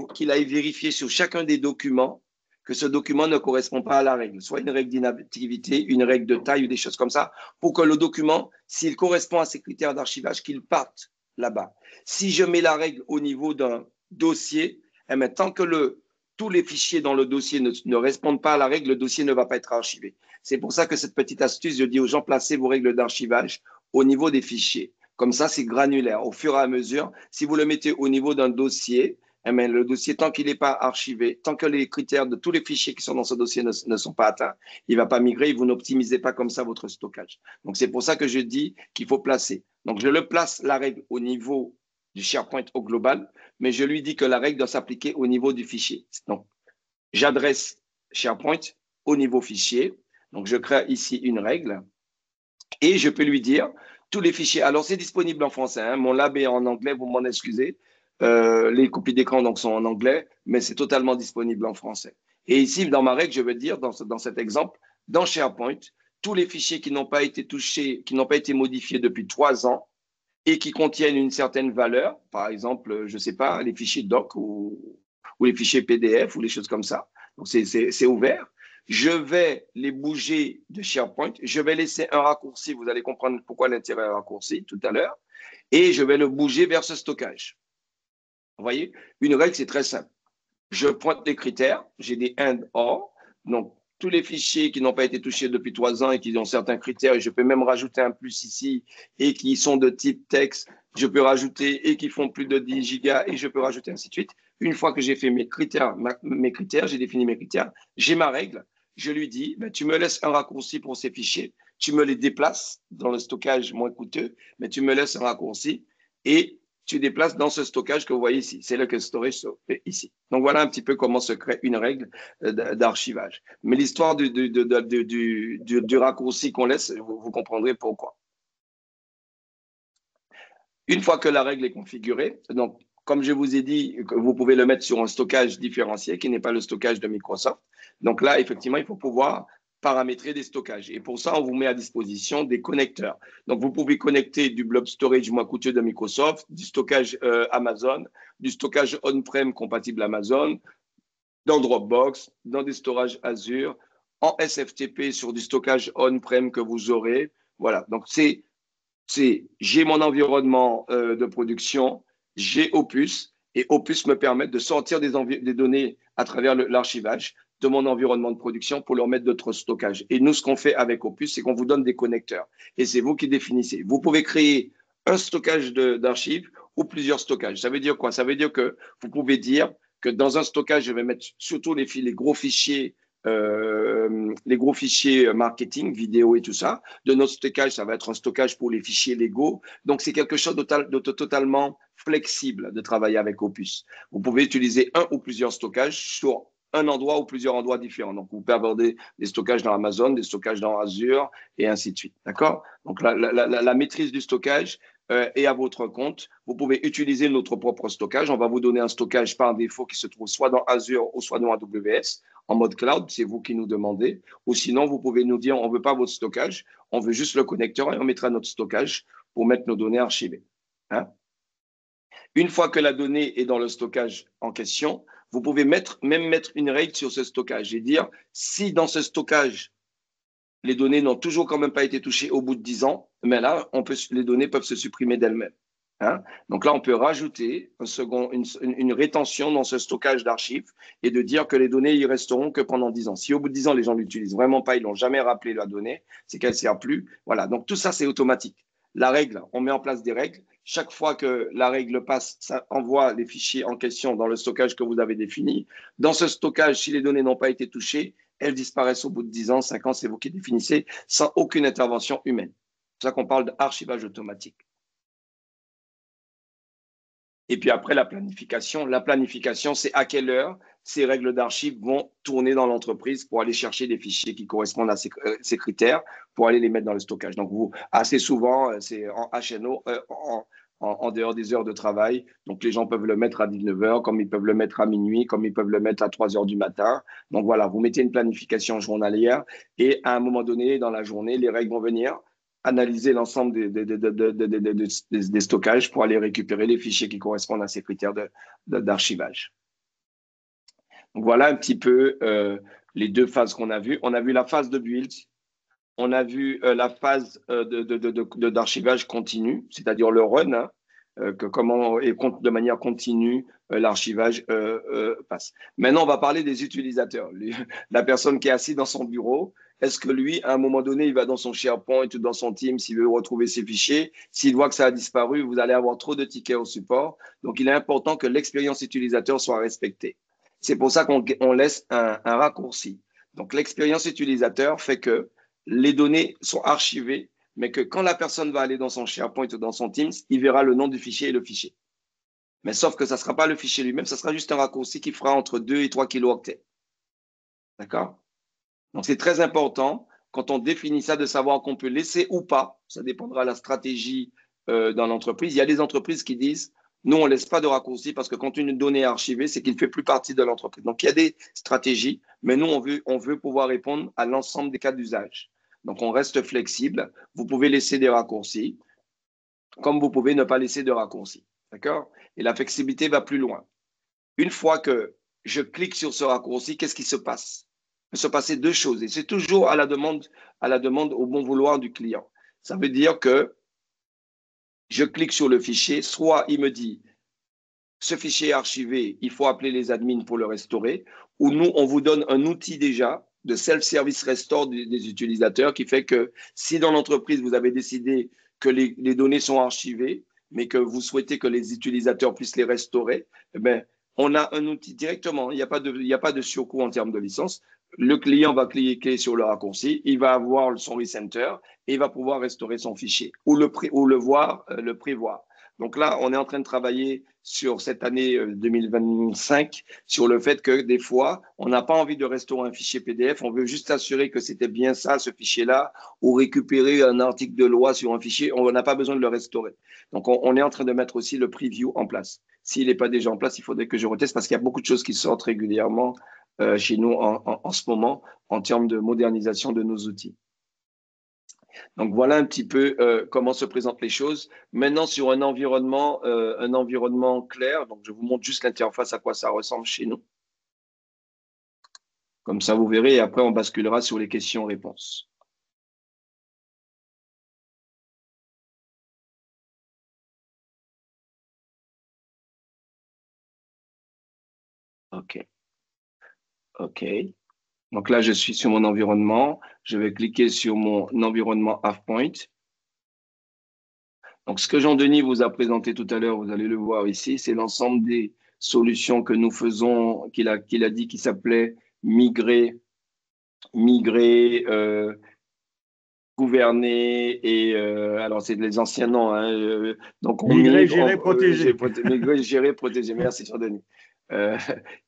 vérifier sur chacun des documents que ce document ne correspond pas à la règle, soit une règle d'inactivité, une règle de taille ou des choses comme ça, pour que le document, s'il correspond à ces critères d'archivage, qu'il parte là-bas. Si je mets la règle au niveau d'un dossier, eh bien, tant que tous les fichiers dans le dossier ne répondent pas à la règle, le dossier ne va pas être archivé. C'est pour ça que cette petite astuce, je dis aux gens, placez vos règles d'archivage au niveau des fichiers. Comme ça, c'est granulaire. Au fur et à mesure, si vous le mettez au niveau d'un dossier, eh bien, le dossier, tant qu'il n'est pas archivé, tant que les critères de tous les fichiers qui sont dans ce dossier ne sont pas atteints, il ne va pas migrer et vous n'optimisez pas comme ça votre stockage. Donc, c'est pour ça que je dis qu'il faut placer. Donc, je le place, la règle, au niveau du SharePoint au global, mais je lui dis que la règle doit s'appliquer au niveau du fichier. Donc, j'adresse SharePoint au niveau fichier. Donc, je crée ici une règle et je peux lui dire tous les fichiers. Alors, c'est disponible en français. Hein. Mon lab est en anglais, vous m'en excusez. Les copies d'écran donc, sont en anglais, mais c'est totalement disponible en français. Et ici, dans ma règle, je veux dire, dans cet exemple, dans SharePoint, tous les fichiers qui n'ont pas été touchés, qui n'ont pas été modifiés depuis 3 ans et qui contiennent une certaine valeur, par exemple, je ne sais pas, les fichiers doc ou les fichiers PDF ou les choses comme ça. Donc, c'est ouvert. Je vais les bouger de SharePoint. Je vais laisser un raccourci. Vous allez comprendre pourquoi l'intérêt est raccourci tout à l'heure. Et je vais le bouger vers ce stockage. Vous voyez, une règle, c'est très simple. Je pointe des critères. J'ai des and or. Donc, tous les fichiers qui n'ont pas été touchés depuis 3 ans et qui ont certains critères, et je peux même rajouter un plus ici, et qui sont de type texte, je peux rajouter, et qui font plus de 10 gigas, et je peux rajouter ainsi de suite. Une fois que j'ai fait mes critères, j'ai défini mes critères, j'ai ma règle, je lui dis, ben, tu me laisses un raccourci pour ces fichiers, tu me les déplaces dans le stockage moins coûteux, mais tu me laisses un raccourci, et tu déplaces dans ce stockage que vous voyez ici. C'est le storage ici. Donc, voilà un petit peu comment se crée une règle d'archivage. Mais l'histoire du raccourci qu'on laisse, vous comprendrez pourquoi. Une fois que la règle est configurée, donc, comme je vous ai dit, vous pouvez le mettre sur un stockage différencié qui n'est pas le stockage de Microsoft. Donc là, effectivement, il faut pouvoir paramétrer des stockages. Et pour ça, on vous met à disposition des connecteurs. Donc, vous pouvez connecter du blob storage moins coûteux de Microsoft, du stockage Amazon, du stockage on-prem compatible Amazon, dans Dropbox, dans des storages Azure, en SFTP sur du stockage on-prem que vous aurez. Voilà, donc j'ai mon environnement de production, j'ai Opus, et Opus me permet de sortir des données à travers l'archivage de mon environnement de production pour leur mettre d'autres stockages. Et nous, ce qu'on fait avec Opus, c'est qu'on vous donne des connecteurs. Et c'est vous qui définissez. Vous pouvez créer un stockage d'archives ou plusieurs stockages. Ça veut dire quoi? Ça veut dire que vous pouvez dire que dans un stockage, je vais mettre surtout les gros fichiers marketing, vidéo et tout ça. De notre stockage, ça va être un stockage pour les fichiers légaux. Donc, c'est quelque chose de totalement flexible de travailler avec Opus. Vous pouvez utiliser un ou plusieurs stockages sur un endroit ou plusieurs endroits différents. Donc, vous pouvez aborder des stockages dans Amazon, des stockages dans Azure et ainsi de suite. D'accord? Donc, la maîtrise du stockage est à votre compte. Vous pouvez utiliser notre propre stockage. On va vous donner un stockage par défaut qui se trouve soit dans Azure ou soit dans AWS en mode cloud. C'est vous qui nous demandez. Ou sinon, vous pouvez nous dire on ne veut pas votre stockage, on veut juste le connecteur et on mettra notre stockage pour mettre nos données archivées. Hein? Une fois que la donnée est dans le stockage en question, vous pouvez même mettre une règle sur ce stockage et dire si dans ce stockage, les données n'ont toujours quand même pas été touchées au bout de 10 ans, mais là, les données peuvent se supprimer d'elles-mêmes. Hein? Donc là, on peut rajouter une rétention dans ce stockage d'archives et de dire que les données y resteront que pendant 10 ans. Si au bout de 10 ans, les gens ne l'utilisent vraiment pas, ils n'ont jamais rappelé la donnée, c'est qu'elle ne sert plus. Voilà, donc tout ça, c'est automatique. La règle, on met en place des règles. Chaque fois que la règle passe, ça envoie les fichiers en question dans le stockage que vous avez défini. Dans ce stockage, si les données n'ont pas été touchées, elles disparaissent au bout de 10 ans, 5 ans, c'est vous qui définissez, sans aucune intervention humaine. C'est pour ça qu'on parle d'archivage automatique. Et puis après, la planification, c'est à quelle heure ces règles d'archives vont tourner dans l'entreprise pour aller chercher des fichiers qui correspondent à ces critères pour aller les mettre dans le stockage. Donc, assez souvent, c'est en HNO, en dehors des heures de travail. Donc, les gens peuvent le mettre à 19 heures, comme ils peuvent le mettre à minuit, comme ils peuvent le mettre à 3 heures du matin. Donc, voilà, vous mettez une planification journalière et à un moment donné, dans la journée, les règles vont venir analyser l'ensemble des stockages pour aller récupérer les fichiers qui correspondent à ces critères d'archivage. Donc, voilà un petit peu les deux phases qu'on a vues. On a vu la phase de build, on a vu la phase d'archivage continu, c'est-à-dire le run, hein, comment et de manière continue l'archivage passe. Maintenant, on va parler des utilisateurs. La personne qui est assise dans son bureau, est-ce que lui, à un moment donné, il va dans son SharePoint ou dans son Teams, s'il veut retrouver ses fichiers, s'il voit que ça a disparu, vous allez avoir trop de tickets au support. Donc, il est important que l'expérience utilisateur soit respectée. C'est pour ça qu'on laisse un raccourci. Donc, l'expérience utilisateur fait que les données sont archivées, mais que quand la personne va aller dans son SharePoint ou dans son Teams, il verra le nom du fichier et le fichier. Mais sauf que ça ne sera pas le fichier lui-même, ça sera juste un raccourci qui fera entre 2 et 3 kilooctets. D'accord? Donc, c'est très important, quand on définit ça, de savoir qu'on peut laisser ou pas. Ça dépendra de la stratégie dans l'entreprise. Il y a des entreprises qui disent, nous, on ne laisse pas de raccourci parce que quand une donnée est archivée, c'est qu'il ne fait plus partie de l'entreprise. Donc, il y a des stratégies, mais nous, on veut pouvoir répondre à l'ensemble des cas d'usage. Donc, on reste flexible. Vous pouvez laisser des raccourcis, comme vous pouvez ne pas laisser de raccourcis. D'accord? Et la flexibilité va plus loin. Une fois que je clique sur ce raccourci, qu'est-ce qui se passe? Il peut se passer deux choses. Et c'est toujours à la demande au bon vouloir du client. Ça veut dire que je clique sur le fichier, soit il me dit ce fichier est archivé, il faut appeler les admins pour le restaurer, ou nous, on vous donne un outil déjà de self-service restore des utilisateurs qui fait que si dans l'entreprise, vous avez décidé que les données sont archivées, mais que vous souhaitez que les utilisateurs puissent les restaurer, eh bien, on a un outil directement. Il n'y a pas de surcoût en termes de licence. Le client va cliquer sur le raccourci, il va avoir son recenter et il va pouvoir restaurer son fichier ou le prévoir. Donc là, on est en train de travailler sur cette année 2025 sur le fait que des fois, on n'a pas envie de restaurer un fichier PDF, on veut juste s'assurer que c'était bien ça, ce fichier-là, ou récupérer un article de loi sur un fichier, on n'a pas besoin de le restaurer. Donc, on est en train de mettre aussi le preview en place. S'il n'est pas déjà en place, il faudrait que je reteste parce qu'il y a beaucoup de choses qui sortent régulièrement chez nous en ce moment en termes de modernisation de nos outils. Donc voilà un petit peu comment se présentent les choses. Maintenant sur un environnement clair, donc je vous montre juste l'interface à quoi ça ressemble chez nous. Comme ça vous verrez et après on basculera sur les questions-réponses. OK. OK. Donc là, je suis sur mon environnement. Je vais cliquer sur mon environnement AvePoint. Donc, ce que Jean-Denis vous a présenté tout à l'heure, vous allez le voir ici, c'est l'ensemble des solutions que nous faisons, qu'il a dit qui s'appelait migrer, gouverner et alors c'est les anciens noms. Hein, donc on Migrer, migre, gérer, protéger. migrer, gérer, protéger. Merci Jean-Denis. Il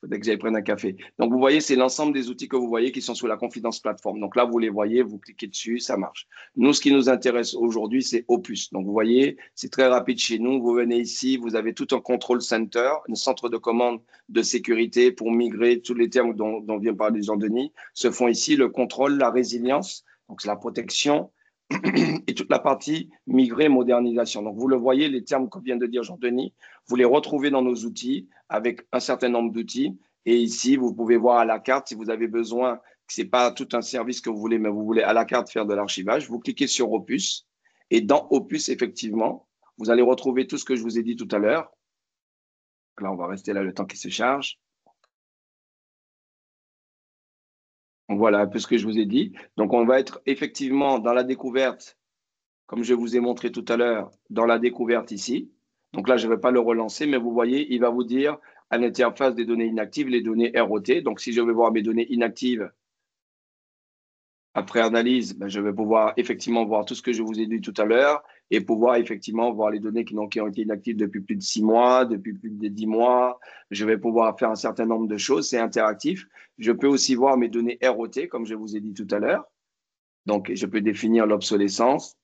faudrait que j'aille prendre un café. Donc, vous voyez, c'est l'ensemble des outils que vous voyez qui sont sous la Confidence Plateforme. Donc là, vous les voyez, vous cliquez dessus, ça marche. Nous, ce qui nous intéresse aujourd'hui, c'est Opus. Donc, vous voyez, c'est très rapide chez nous. Vous venez ici, vous avez tout un control center, un centre de commande de sécurité pour migrer. Tous les termes dont vient parler Jean-Denis se font ici. Le contrôle, la résilience, donc c'est la protection et toute la partie migrer, modernisation. Donc, vous le voyez, les termes que vient de dire Jean-Denis, vous les retrouvez dans nos outils avec un certain nombre d'outils. Et ici, vous pouvez voir à la carte si vous avez besoin, ce n'est pas tout un service que vous voulez, mais vous voulez à la carte faire de l'archivage. Vous cliquez sur Opus. Et dans Opus, effectivement, vous allez retrouver tout ce que je vous ai dit tout à l'heure. Là, on va rester là le temps qu'il se charge. Voilà un peu ce que je vous ai dit. Donc, on va être effectivement dans la découverte, comme je vous ai montré tout à l'heure, dans la découverte ici. Donc là, je ne vais pas le relancer, mais vous voyez, il va vous dire à l'interface des données inactives, les données ROT. Donc, si je vais voir mes données inactives, après analyse, ben, je vais pouvoir effectivement voir tout ce que je vous ai dit tout à l'heure et pouvoir effectivement voir les données qui ont été inactives depuis plus de 6 mois, depuis plus de 10 mois. Je vais pouvoir faire un certain nombre de choses. C'est interactif. Je peux aussi voir mes données ROT, comme je vous ai dit tout à l'heure. Donc, je peux définir l'obsolescence.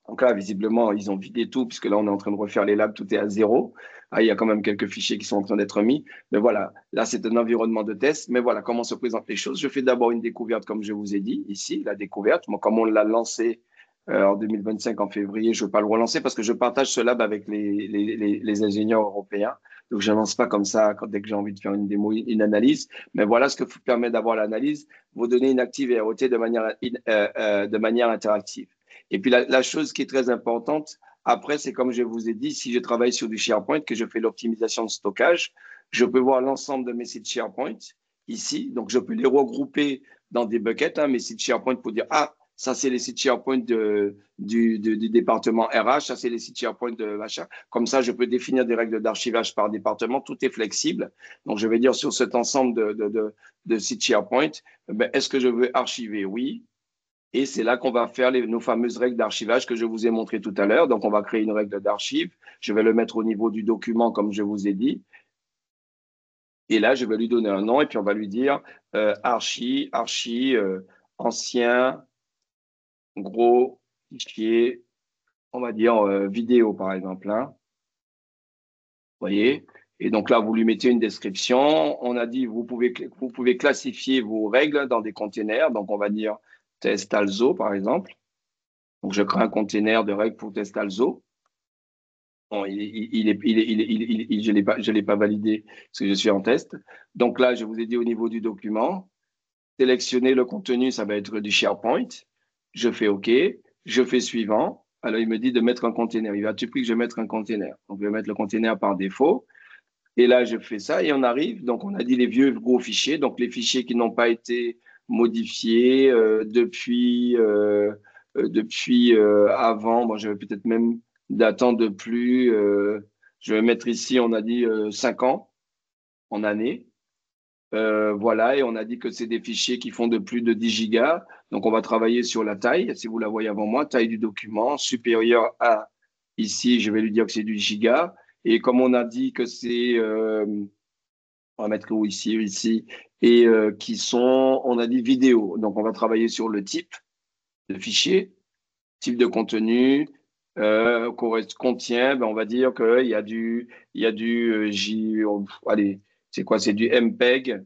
Donc là, visiblement, ils ont vidé tout, puisque là, on est en train de refaire les labs, tout est à zéro. Ah, il y a quand même quelques fichiers qui sont en train d'être mis. Mais voilà, là, c'est un environnement de test. Mais voilà comment se présentent les choses. Je fais d'abord une découverte, comme je vous ai dit, ici, la découverte. Moi, comme on l'a lancé en 2025, en février, je ne veux pas le relancer parce que je partage ce lab avec les ingénieurs européens. Donc, je ne lance pas comme ça dès que j'ai envie de faire une démo, une analyse. Mais voilà ce que permet d'avoir l'analyse, vos données inactives et ROT de manière interactive. Et puis la chose qui est très importante, après, c'est comme je vous ai dit, si je travaille sur du SharePoint, que je fais l'optimisation de stockage, je peux voir l'ensemble de mes sites SharePoint ici. Donc, je peux les regrouper dans des buckets, mes sites SharePoint pour dire, ah, ça, c'est les sites SharePoint du département RH, ça, c'est les sites SharePoint de machin. Comme ça, je peux définir des règles d'archivage par département. Tout est flexible. Donc, je vais dire sur cet ensemble de sites SharePoint, ben, est-ce que je veux archiver? Oui. Et c'est là qu'on va faire nos fameuses règles d'archivage que je vous ai montrées tout à l'heure. Donc, on va créer une règle d'archive. Je vais le mettre au niveau du document, comme je vous ai dit. Et là, je vais lui donner un nom et puis on va lui dire ancien, gros fichier, on va dire vidéo, par exemple. Hein. Vous voyez? Et donc là, vous lui mettez une description. On a dit, vous pouvez classifier vos règles dans des containers. Donc, on va dire test also, par exemple. Donc, je crée un container de règles pour test also. Bon, je l'ai pas validé parce que je suis en test. Donc là, je vous ai dit au niveau du document, sélectionner le contenu, ça va être du SharePoint. Je fais OK. Je fais suivant. Alors, il me dit de mettre un container. Il va tout pris que je vais mettre un container. Donc, je vais mettre le container par défaut. Et là, je fais ça et on arrive. Donc, on a dit les vieux gros fichiers. Donc, les fichiers qui n'ont pas été modifiés depuis avant. Bon, je vais peut-être même datant de plus. Je vais mettre ici, on a dit 5 ans en année. Voilà, et on a dit que c'est des fichiers qui font de plus de 10 gigas. Donc, on va travailler sur la taille, si vous la voyez avant moi, taille du document supérieure à, ici, je vais lui dire que c'est du giga. Et comme on a dit que c'est, on va mettre où ici, et qui sont, on a dit vidéo. Donc, on va travailler sur le type de fichier, type de contenu, contient, ben, on va dire qu'il y a du allez, C'est quoi? C'est du MPEG,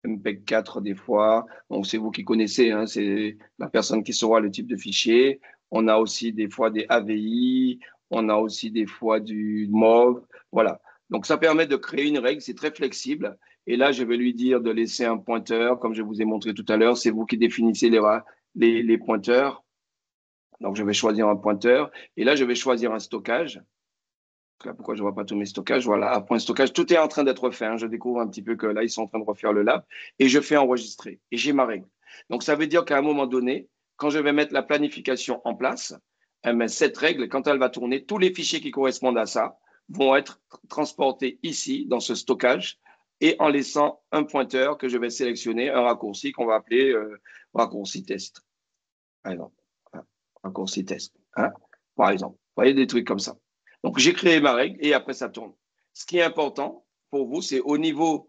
MPEG 4 des fois. Donc, c'est vous qui connaissez, hein, c'est la personne qui saura le type de fichier. On a aussi des fois des AVI, on a aussi des fois du MOV. Voilà. Donc, ça permet de créer une règle, c'est très flexible. Et là, je vais lui dire de laisser un pointeur, comme je vous ai montré tout à l'heure. C'est vous qui définissez les pointeurs. Donc, je vais choisir un pointeur. Et là, je vais choisir un stockage. Là, pourquoi je ne vois pas tous mes stockages? Voilà, à point stockage, tout est en train d'être fait, hein. Je découvre un petit peu que là, ils sont en train de refaire le lab et je fais enregistrer et j'ai ma règle. Donc, ça veut dire qu'à un moment donné, quand je vais mettre la planification en place, eh bien, cette règle, quand elle va tourner, tous les fichiers qui correspondent à ça vont être transportés ici, dans ce stockage, et en laissant un pointeur que je vais sélectionner, un raccourci qu'on va appeler raccourci test. Par exemple, raccourci test, hein, par exemple. Vous voyez, des trucs comme ça. Donc, j'ai créé ma règle et après, ça tourne. Ce qui est important pour vous, c'est au niveau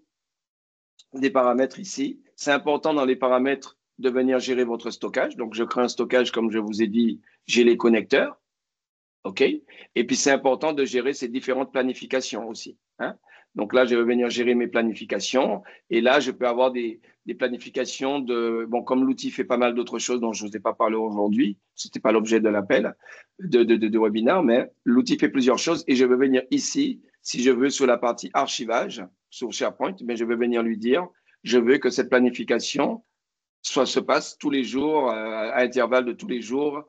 des paramètres ici, c'est important dans les paramètres de venir gérer votre stockage. Donc, je crée un stockage, comme je vous ai dit, j'ai les connecteurs. OK? Et puis, c'est important de gérer ces différentes planifications aussi, hein? Donc là, je vais venir gérer mes planifications. Et là, je peux avoir des planifications de… Bon, comme l'outil fait pas mal d'autres choses dont je ne vous ai pas parlé aujourd'hui, ce n'était pas l'objet de l'appel, de webinaire, mais l'outil fait plusieurs choses. Et je vais venir ici, si je veux, sur la partie archivage, sur SharePoint, mais je vais venir lui dire, je veux que cette planification se passe tous les jours, à intervalles de tous les jours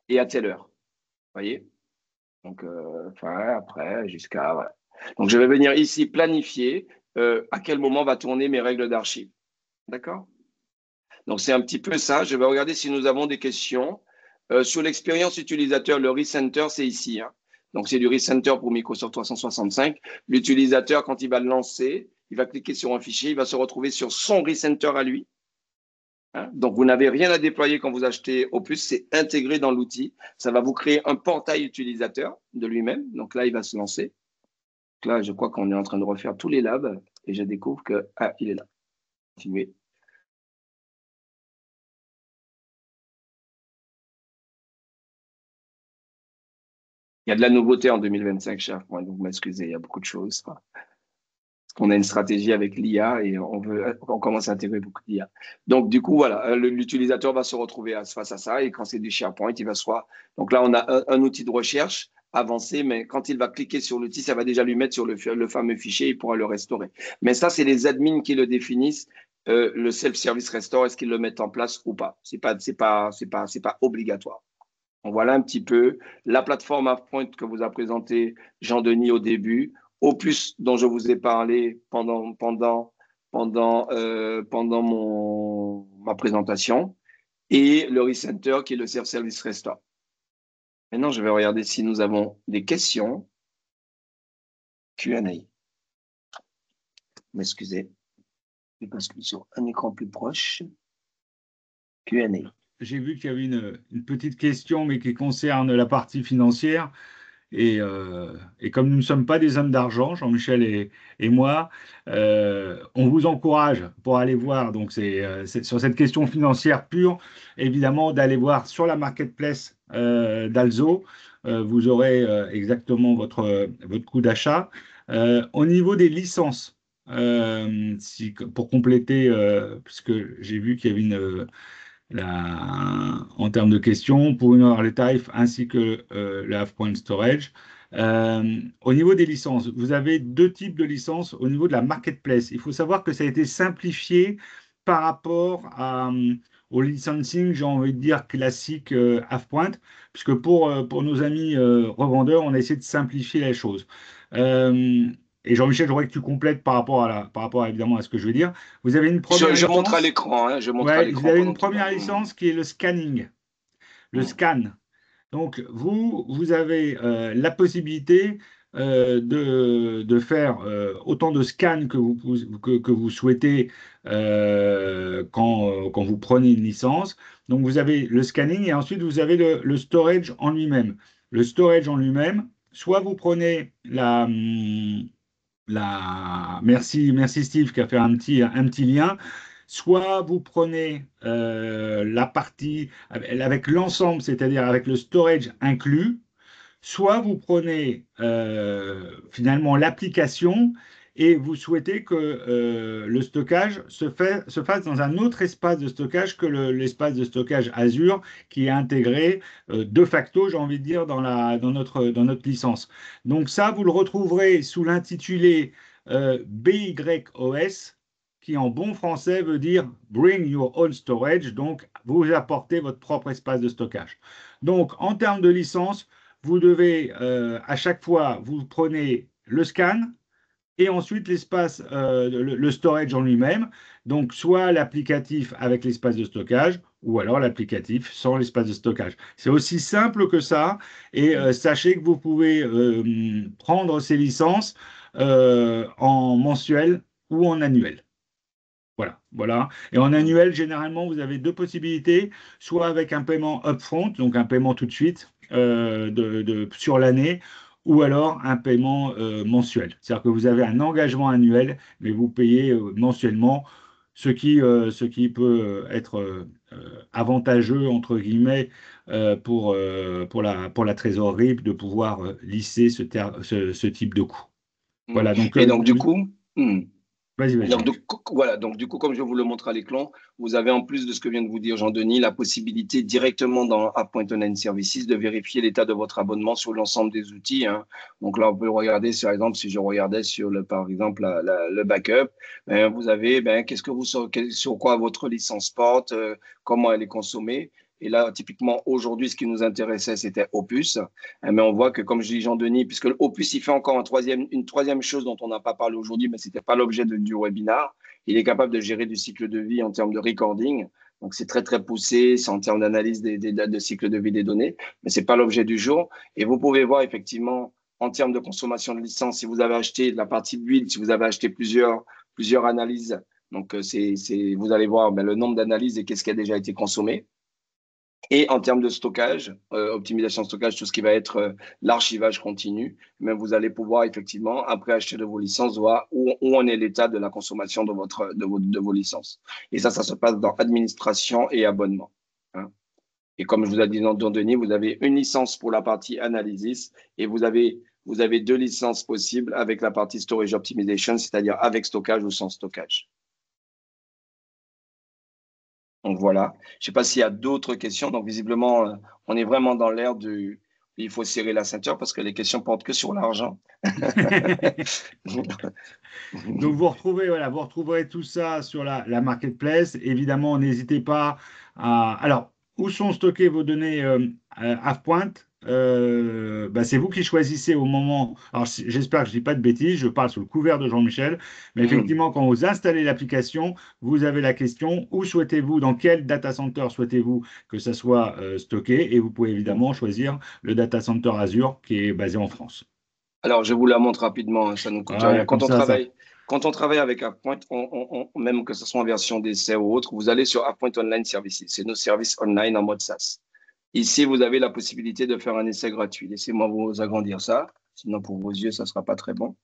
et à telle heure. Vous voyez? Donc, après, jusqu'à… Voilà. Donc, je vais venir ici planifier à quel moment va tourner mes règles d'archive. D'accord? Donc, c'est un petit peu ça. Je vais regarder si nous avons des questions. Sur l'expérience utilisateur, le recenter, c'est ici, hein. Donc, c'est du recenter pour Microsoft 365. L'utilisateur, quand il va le lancer, il va cliquer sur un fichier, il va se retrouver sur son recenter à lui. Hein? Donc, vous n'avez rien à déployer quand vous achetez Opus, c'est intégré dans l'outil. Ça va vous créer un portail utilisateur de lui-même. Donc là, il va se lancer. Donc là, je crois qu'on est en train de refaire tous les labs et je découvre que, ah, il est là. Continuez. Il y a de la nouveauté en 2025, cher. Donc, vous m'excusez, il y a beaucoup de choses. On a une stratégie avec l'IA et on commence à intégrer beaucoup d'IA. Donc, du coup, voilà, l'utilisateur va se retrouver face à ça et quand c'est du SharePoint, il va se voir. Donc là, on a un outil de recherche avancé, mais quand il va cliquer sur l'outil, ça va déjà lui mettre sur le fameux fichier, il pourra le restaurer. Mais ça, c'est les admins qui le définissent. Le self-service restore, est-ce qu'ils le mettent en place ou pas? C'est pas obligatoire. Donc voilà un petit peu la plateforme AvePoint que vous a présenté Jean-Denis au début, Opus dont je vous ai parlé pendant ma présentation et le recenter qui est le self-service restore. Maintenant, je vais regarder si nous avons des questions. Q&A. M'excusez, je bascule sur un écran plus proche. Q&A. J'ai vu qu'il y avait une petite question, mais qui concerne la partie financière. Et comme nous ne sommes pas des hommes d'argent, Jean-Michel et moi, on vous encourage pour aller voir, donc c'est sur cette question financière pure, évidemment, d'aller voir sur la marketplace d'Alzo. Vous aurez exactement votre coût d'achat. Au niveau des licences, pour compléter, puisque j'ai vu qu'il y avait en termes de questions, pour une les tarifs ainsi que le half-point storage. Au niveau des licences, vous avez deux types de licences au niveau de la marketplace. Il faut savoir que ça a été simplifié par rapport au licensing, j'ai envie de dire classique half-point, puisque pour nos amis revendeurs, on a essayé de simplifier les choses. Et Jean-Michel, je voudrais que tu complètes par rapport évidemment à ce que je veux dire. Vous avez une première Je montre à licence. l'écran, hein, je montre à Ouais, vous l'écran avez une pendant qu'il première parle. licence qui est le scanning, le scan. Donc, vous avez la possibilité de faire autant de scans que vous souhaitez quand vous prenez une licence. Donc, vous avez le scanning et ensuite, vous avez le storage en lui-même. Le storage en lui-même, soit vous prenez merci Steve qui a fait un petit lien. Soit vous prenez la partie avec l'ensemble, c'est-à-dire avec le storage inclus, soit vous prenez finalement l'application et vous souhaitez que le stockage se fasse dans un autre espace de stockage que l'espace de stockage Azure qui est intégré de facto, j'ai envie de dire, dans notre licence. Donc ça, vous le retrouverez sous l'intitulé BYOS, qui en bon français veut dire Bring Your Own Storage, donc vous apportez votre propre espace de stockage. Donc en termes de licence, vous devez à chaque fois, vous prenez le scan, et ensuite l'espace, le storage en lui-même, donc soit l'applicatif avec l'espace de stockage, ou alors l'applicatif sans l'espace de stockage. C'est aussi simple que ça, et sachez que vous pouvez prendre ces licences en mensuel ou en annuel. Voilà, voilà. Et en annuel, généralement, vous avez deux possibilités, soit avec un paiement upfront, donc un paiement tout de suite sur l'année, ou alors un paiement mensuel. C'est-à-dire que vous avez un engagement annuel, mais vous payez mensuellement, ce qui peut être avantageux, entre guillemets, pour la trésorerie, de pouvoir lisser ce type de coût. Mm. Voilà, donc Et donc, du coup, vas-y, donc, vas-y. voilà, donc du coup, comme je vous le montre à l'écran, vous avez en plus de ce que vient de vous dire Jean-Denis, la possibilité directement dans AppPoint Online Services de vérifier l'état de votre abonnement sur l'ensemble des outils, hein. Donc là, on peut regarder, par exemple, si je regardais sur par exemple, le backup, ben, vous avez, ben, sur quoi votre licence porte, comment elle est consommée. Et là, typiquement, aujourd'hui, ce qui nous intéressait, c'était Opus. Mais on voit que, comme je dis Jean-Denis, puisque Opus, il fait encore une troisième chose dont on n'a pas parlé aujourd'hui, mais ce n'était pas l'objet du webinaire. Il est capable de gérer du cycle de vie en termes de recording. Donc, c'est très, très poussé. C'est en termes d'analyse des dates de cycle de vie des données, mais ce n'est pas l'objet du jour. Et vous pouvez voir effectivement, en termes de consommation de licence, si vous avez acheté la partie build, si vous avez acheté plusieurs analyses, donc vous allez voir le nombre d'analyses et qu'est-ce qui a déjà été consommé. Et en termes de stockage, optimisation de stockage, tout ce qui va être l'archivage continu, mais vous allez pouvoir effectivement, après acheter de vos licences, voir où en est l'état de la consommation de vos licences. Et ça se passe dans administration et abonnement, hein. Et comme je vous ai dit dans Denis, vous avez une licence pour la partie analysis et vous avez deux licences possibles avec la partie storage optimization, c'est-à-dire avec stockage ou sans stockage. Donc voilà. Je ne sais pas s'il y a d'autres questions. Donc visiblement, on est vraiment dans l'ère du il faut serrer la ceinture parce que les questions portent que sur l'argent. Donc vous retrouvez, voilà, vous retrouverez tout ça sur la marketplace. Évidemment, n'hésitez pas à. Alors, où sont stockées vos données AvePoint? Bah, c'est vous qui choisissez au moment. Alors, j'espère que je ne dis pas de bêtises, je parle sous le couvert de Jean-Michel. Mais effectivement, quand vous installez l'application, vous avez la question où souhaitez-vous, dans quel data center souhaitez-vous que ça soit stocké? Et vous pouvez évidemment choisir le data center Azure qui est basé en France. Alors, je vous la montre rapidement, hein, ça ne nous coûte rien. Voilà, comme ça. Quand on travaille avec AppPoint, même que ce soit en version d'essai ou autre, vous allez sur AppPoint Online Services. C'est nos services online en mode SaaS. Ici, vous avez la possibilité de faire un essai gratuit. Laissez-moi vous agrandir ça. Sinon, pour vos yeux, ça ne sera pas très bon.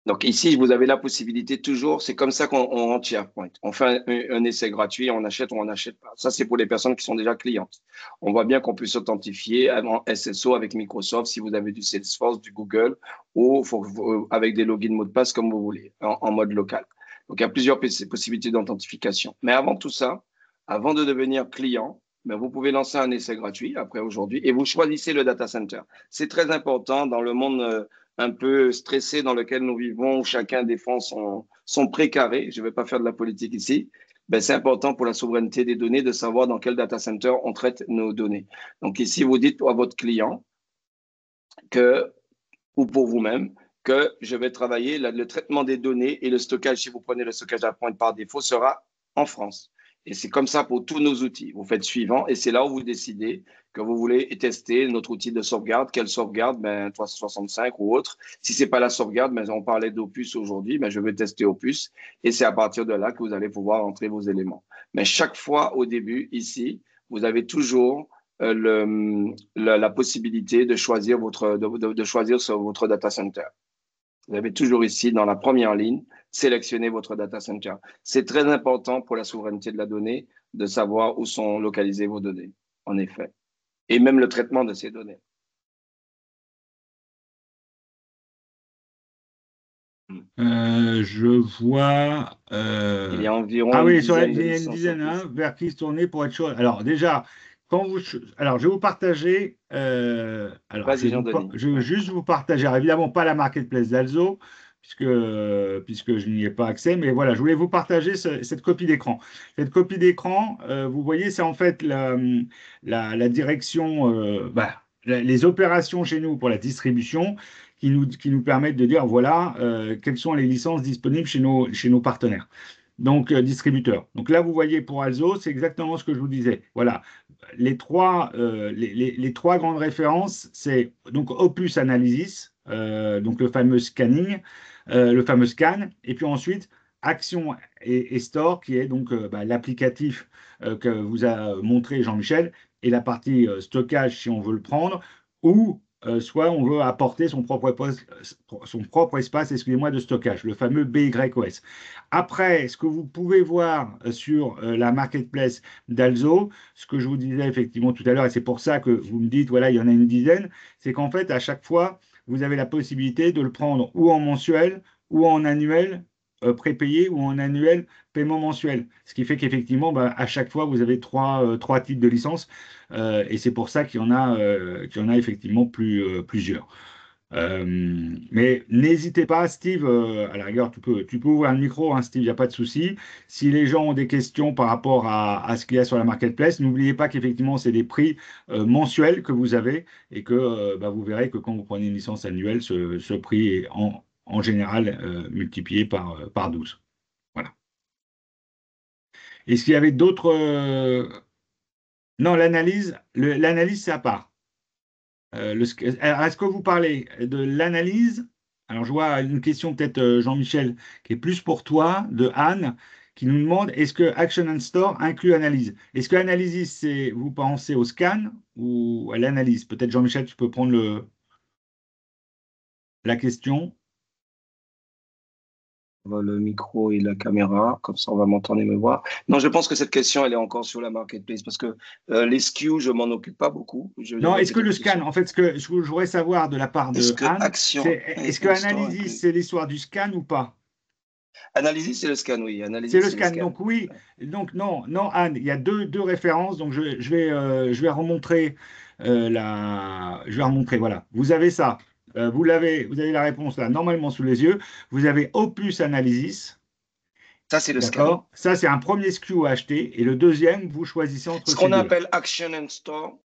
Donc ici, vous avez la possibilité toujours, c'est comme ça qu'on rentre chez AvePoint. On fait un essai gratuit, on achète ou on n'achète pas. Ça, c'est pour les personnes qui sont déjà clientes. On voit bien qu'on peut s'authentifier en SSO avec Microsoft si vous avez du Salesforce, du Google ou avec des logins mots de passe comme vous voulez, en mode local. Donc il y a plusieurs possibilités d'authentification. Mais avant tout ça, avant de devenir client, ben, vous pouvez lancer un essai gratuit après aujourd'hui et vous choisissez le data center. C'est très important dans le monde un peu stressé dans lequel nous vivons, où chacun défend son précaré. Je ne vais pas faire de la politique ici. Ben, c'est important pour la souveraineté des données de savoir dans quel data center on traite nos données. Donc ici, vous dites à votre client que, ou pour vous-même, que je vais travailler le traitement des données et le stockage, si vous prenez le stockage à pointe par défaut, sera en France. Et c'est comme ça pour tous nos outils. Vous faites suivant et c'est là où vous décidez que vous voulez tester notre outil de sauvegarde. Quelle sauvegarde? Ben, 365 ou autre. Si ce n'est pas la sauvegarde, ben, on parlait d'Opus aujourd'hui, ben, je vais tester Opus et c'est à partir de là que vous allez pouvoir entrer vos éléments. Mais chaque fois au début, ici, vous avez toujours la possibilité de choisir de choisir sur votre data center. Vous avez toujours ici, dans la première ligne, sélectionner votre data center. C'est très important pour la souveraineté de la donnée de savoir où sont localisées vos données, en effet, et même le traitement de ces données. Je vois. Il y a environ Ah une oui, dizaine il de y a une licences en dizaine, hein, plus. vers qui se tourner pour être chaud. Alors, déjà, alors, je vais vous partager. Alors, Vas-y, Jean-Denis. je vais Ouais. juste vous partager. Alors, évidemment, pas la marketplace d'Alzo, puisque je n'y ai pas accès. Mais voilà, je voulais vous partager cette copie d'écran. Cette copie d'écran, vous voyez, c'est en fait la direction, les opérations chez nous pour la distribution qui nous permettent de dire, voilà, quelles sont les licences disponibles chez nos partenaires. Donc, distributeurs. Donc là, vous voyez pour Alzo, c'est exactement ce que je vous disais. Voilà, les trois grandes références, c'est donc Opus Analysis, donc le fameux scanning, le fameux scan, et puis ensuite Action et Store, qui est donc l'applicatif que vous a montré Jean-Michel, et la partie stockage si on veut le prendre, ou soit on veut apporter son propre espace, excusez-moi, de stockage, le fameux BYOS. Après, ce que vous pouvez voir sur la marketplace d'Alzo, ce que je vous disais effectivement tout à l'heure, et c'est pour ça que vous me dites, voilà, il y en a une dizaine, c'est qu'en fait, à chaque fois, vous avez la possibilité de le prendre ou en mensuel, ou en annuel prépayé, ou en annuel paiement mensuel. Ce qui fait qu'effectivement, à chaque fois, vous avez trois types de licences, et c'est pour ça qu'il y en a effectivement plusieurs. Mais n'hésitez pas, Steve, à la rigueur, tu peux ouvrir le micro, hein, Steve, il n'y a pas de souci. Si les gens ont des questions par rapport à ce qu'il y a sur la marketplace, n'oubliez pas qu'effectivement, c'est des prix mensuels que vous avez et que vous verrez que quand vous prenez une licence annuelle, ce prix est en général multiplié par 12. Voilà. Est-ce qu'il y avait d'autres... Non, l'analyse, c'est à part. Alors, est-ce que vous parlez de l'analyse? Alors, je vois une question peut-être, Jean-Michel, qui est plus pour toi, de Anne, qui nous demande, est-ce que Action and Store inclut analyse? Est-ce que analysis, c'est, vous pensez au scan ou à l'analyse? Peut-être, Jean-Michel, tu peux prendre la question. Le micro et la caméra, comme ça on va m'entendre et me voir. Non, je pense que cette question, elle est encore sur la marketplace parce que les SKU, je m'en occupe pas beaucoup. Je Non, devrais est-ce que le peut-être plus scan, s'en en fait, ce que je voudrais savoir de la part Est-ce de que Anne, Action c'est est-ce que and Store analysis, inclut? c'est l'histoire du scan ou pas? Analysis, c'est le scan, oui. C'est Analysis, le c'est le scan. scan. Donc oui, donc non, non, Anne, il y a deux références. Donc je vais remontrer je vais remontrer. Voilà, vous avez ça. Vous avez la réponse là, normalement sous les yeux. Vous avez Opus Analysis, Ça, c'est le scan. d'accord? Ça, c'est un premier SKU à acheter. Et le deuxième, vous choisissez entre Ce ces qu'on deux-là. appelle Action and Store,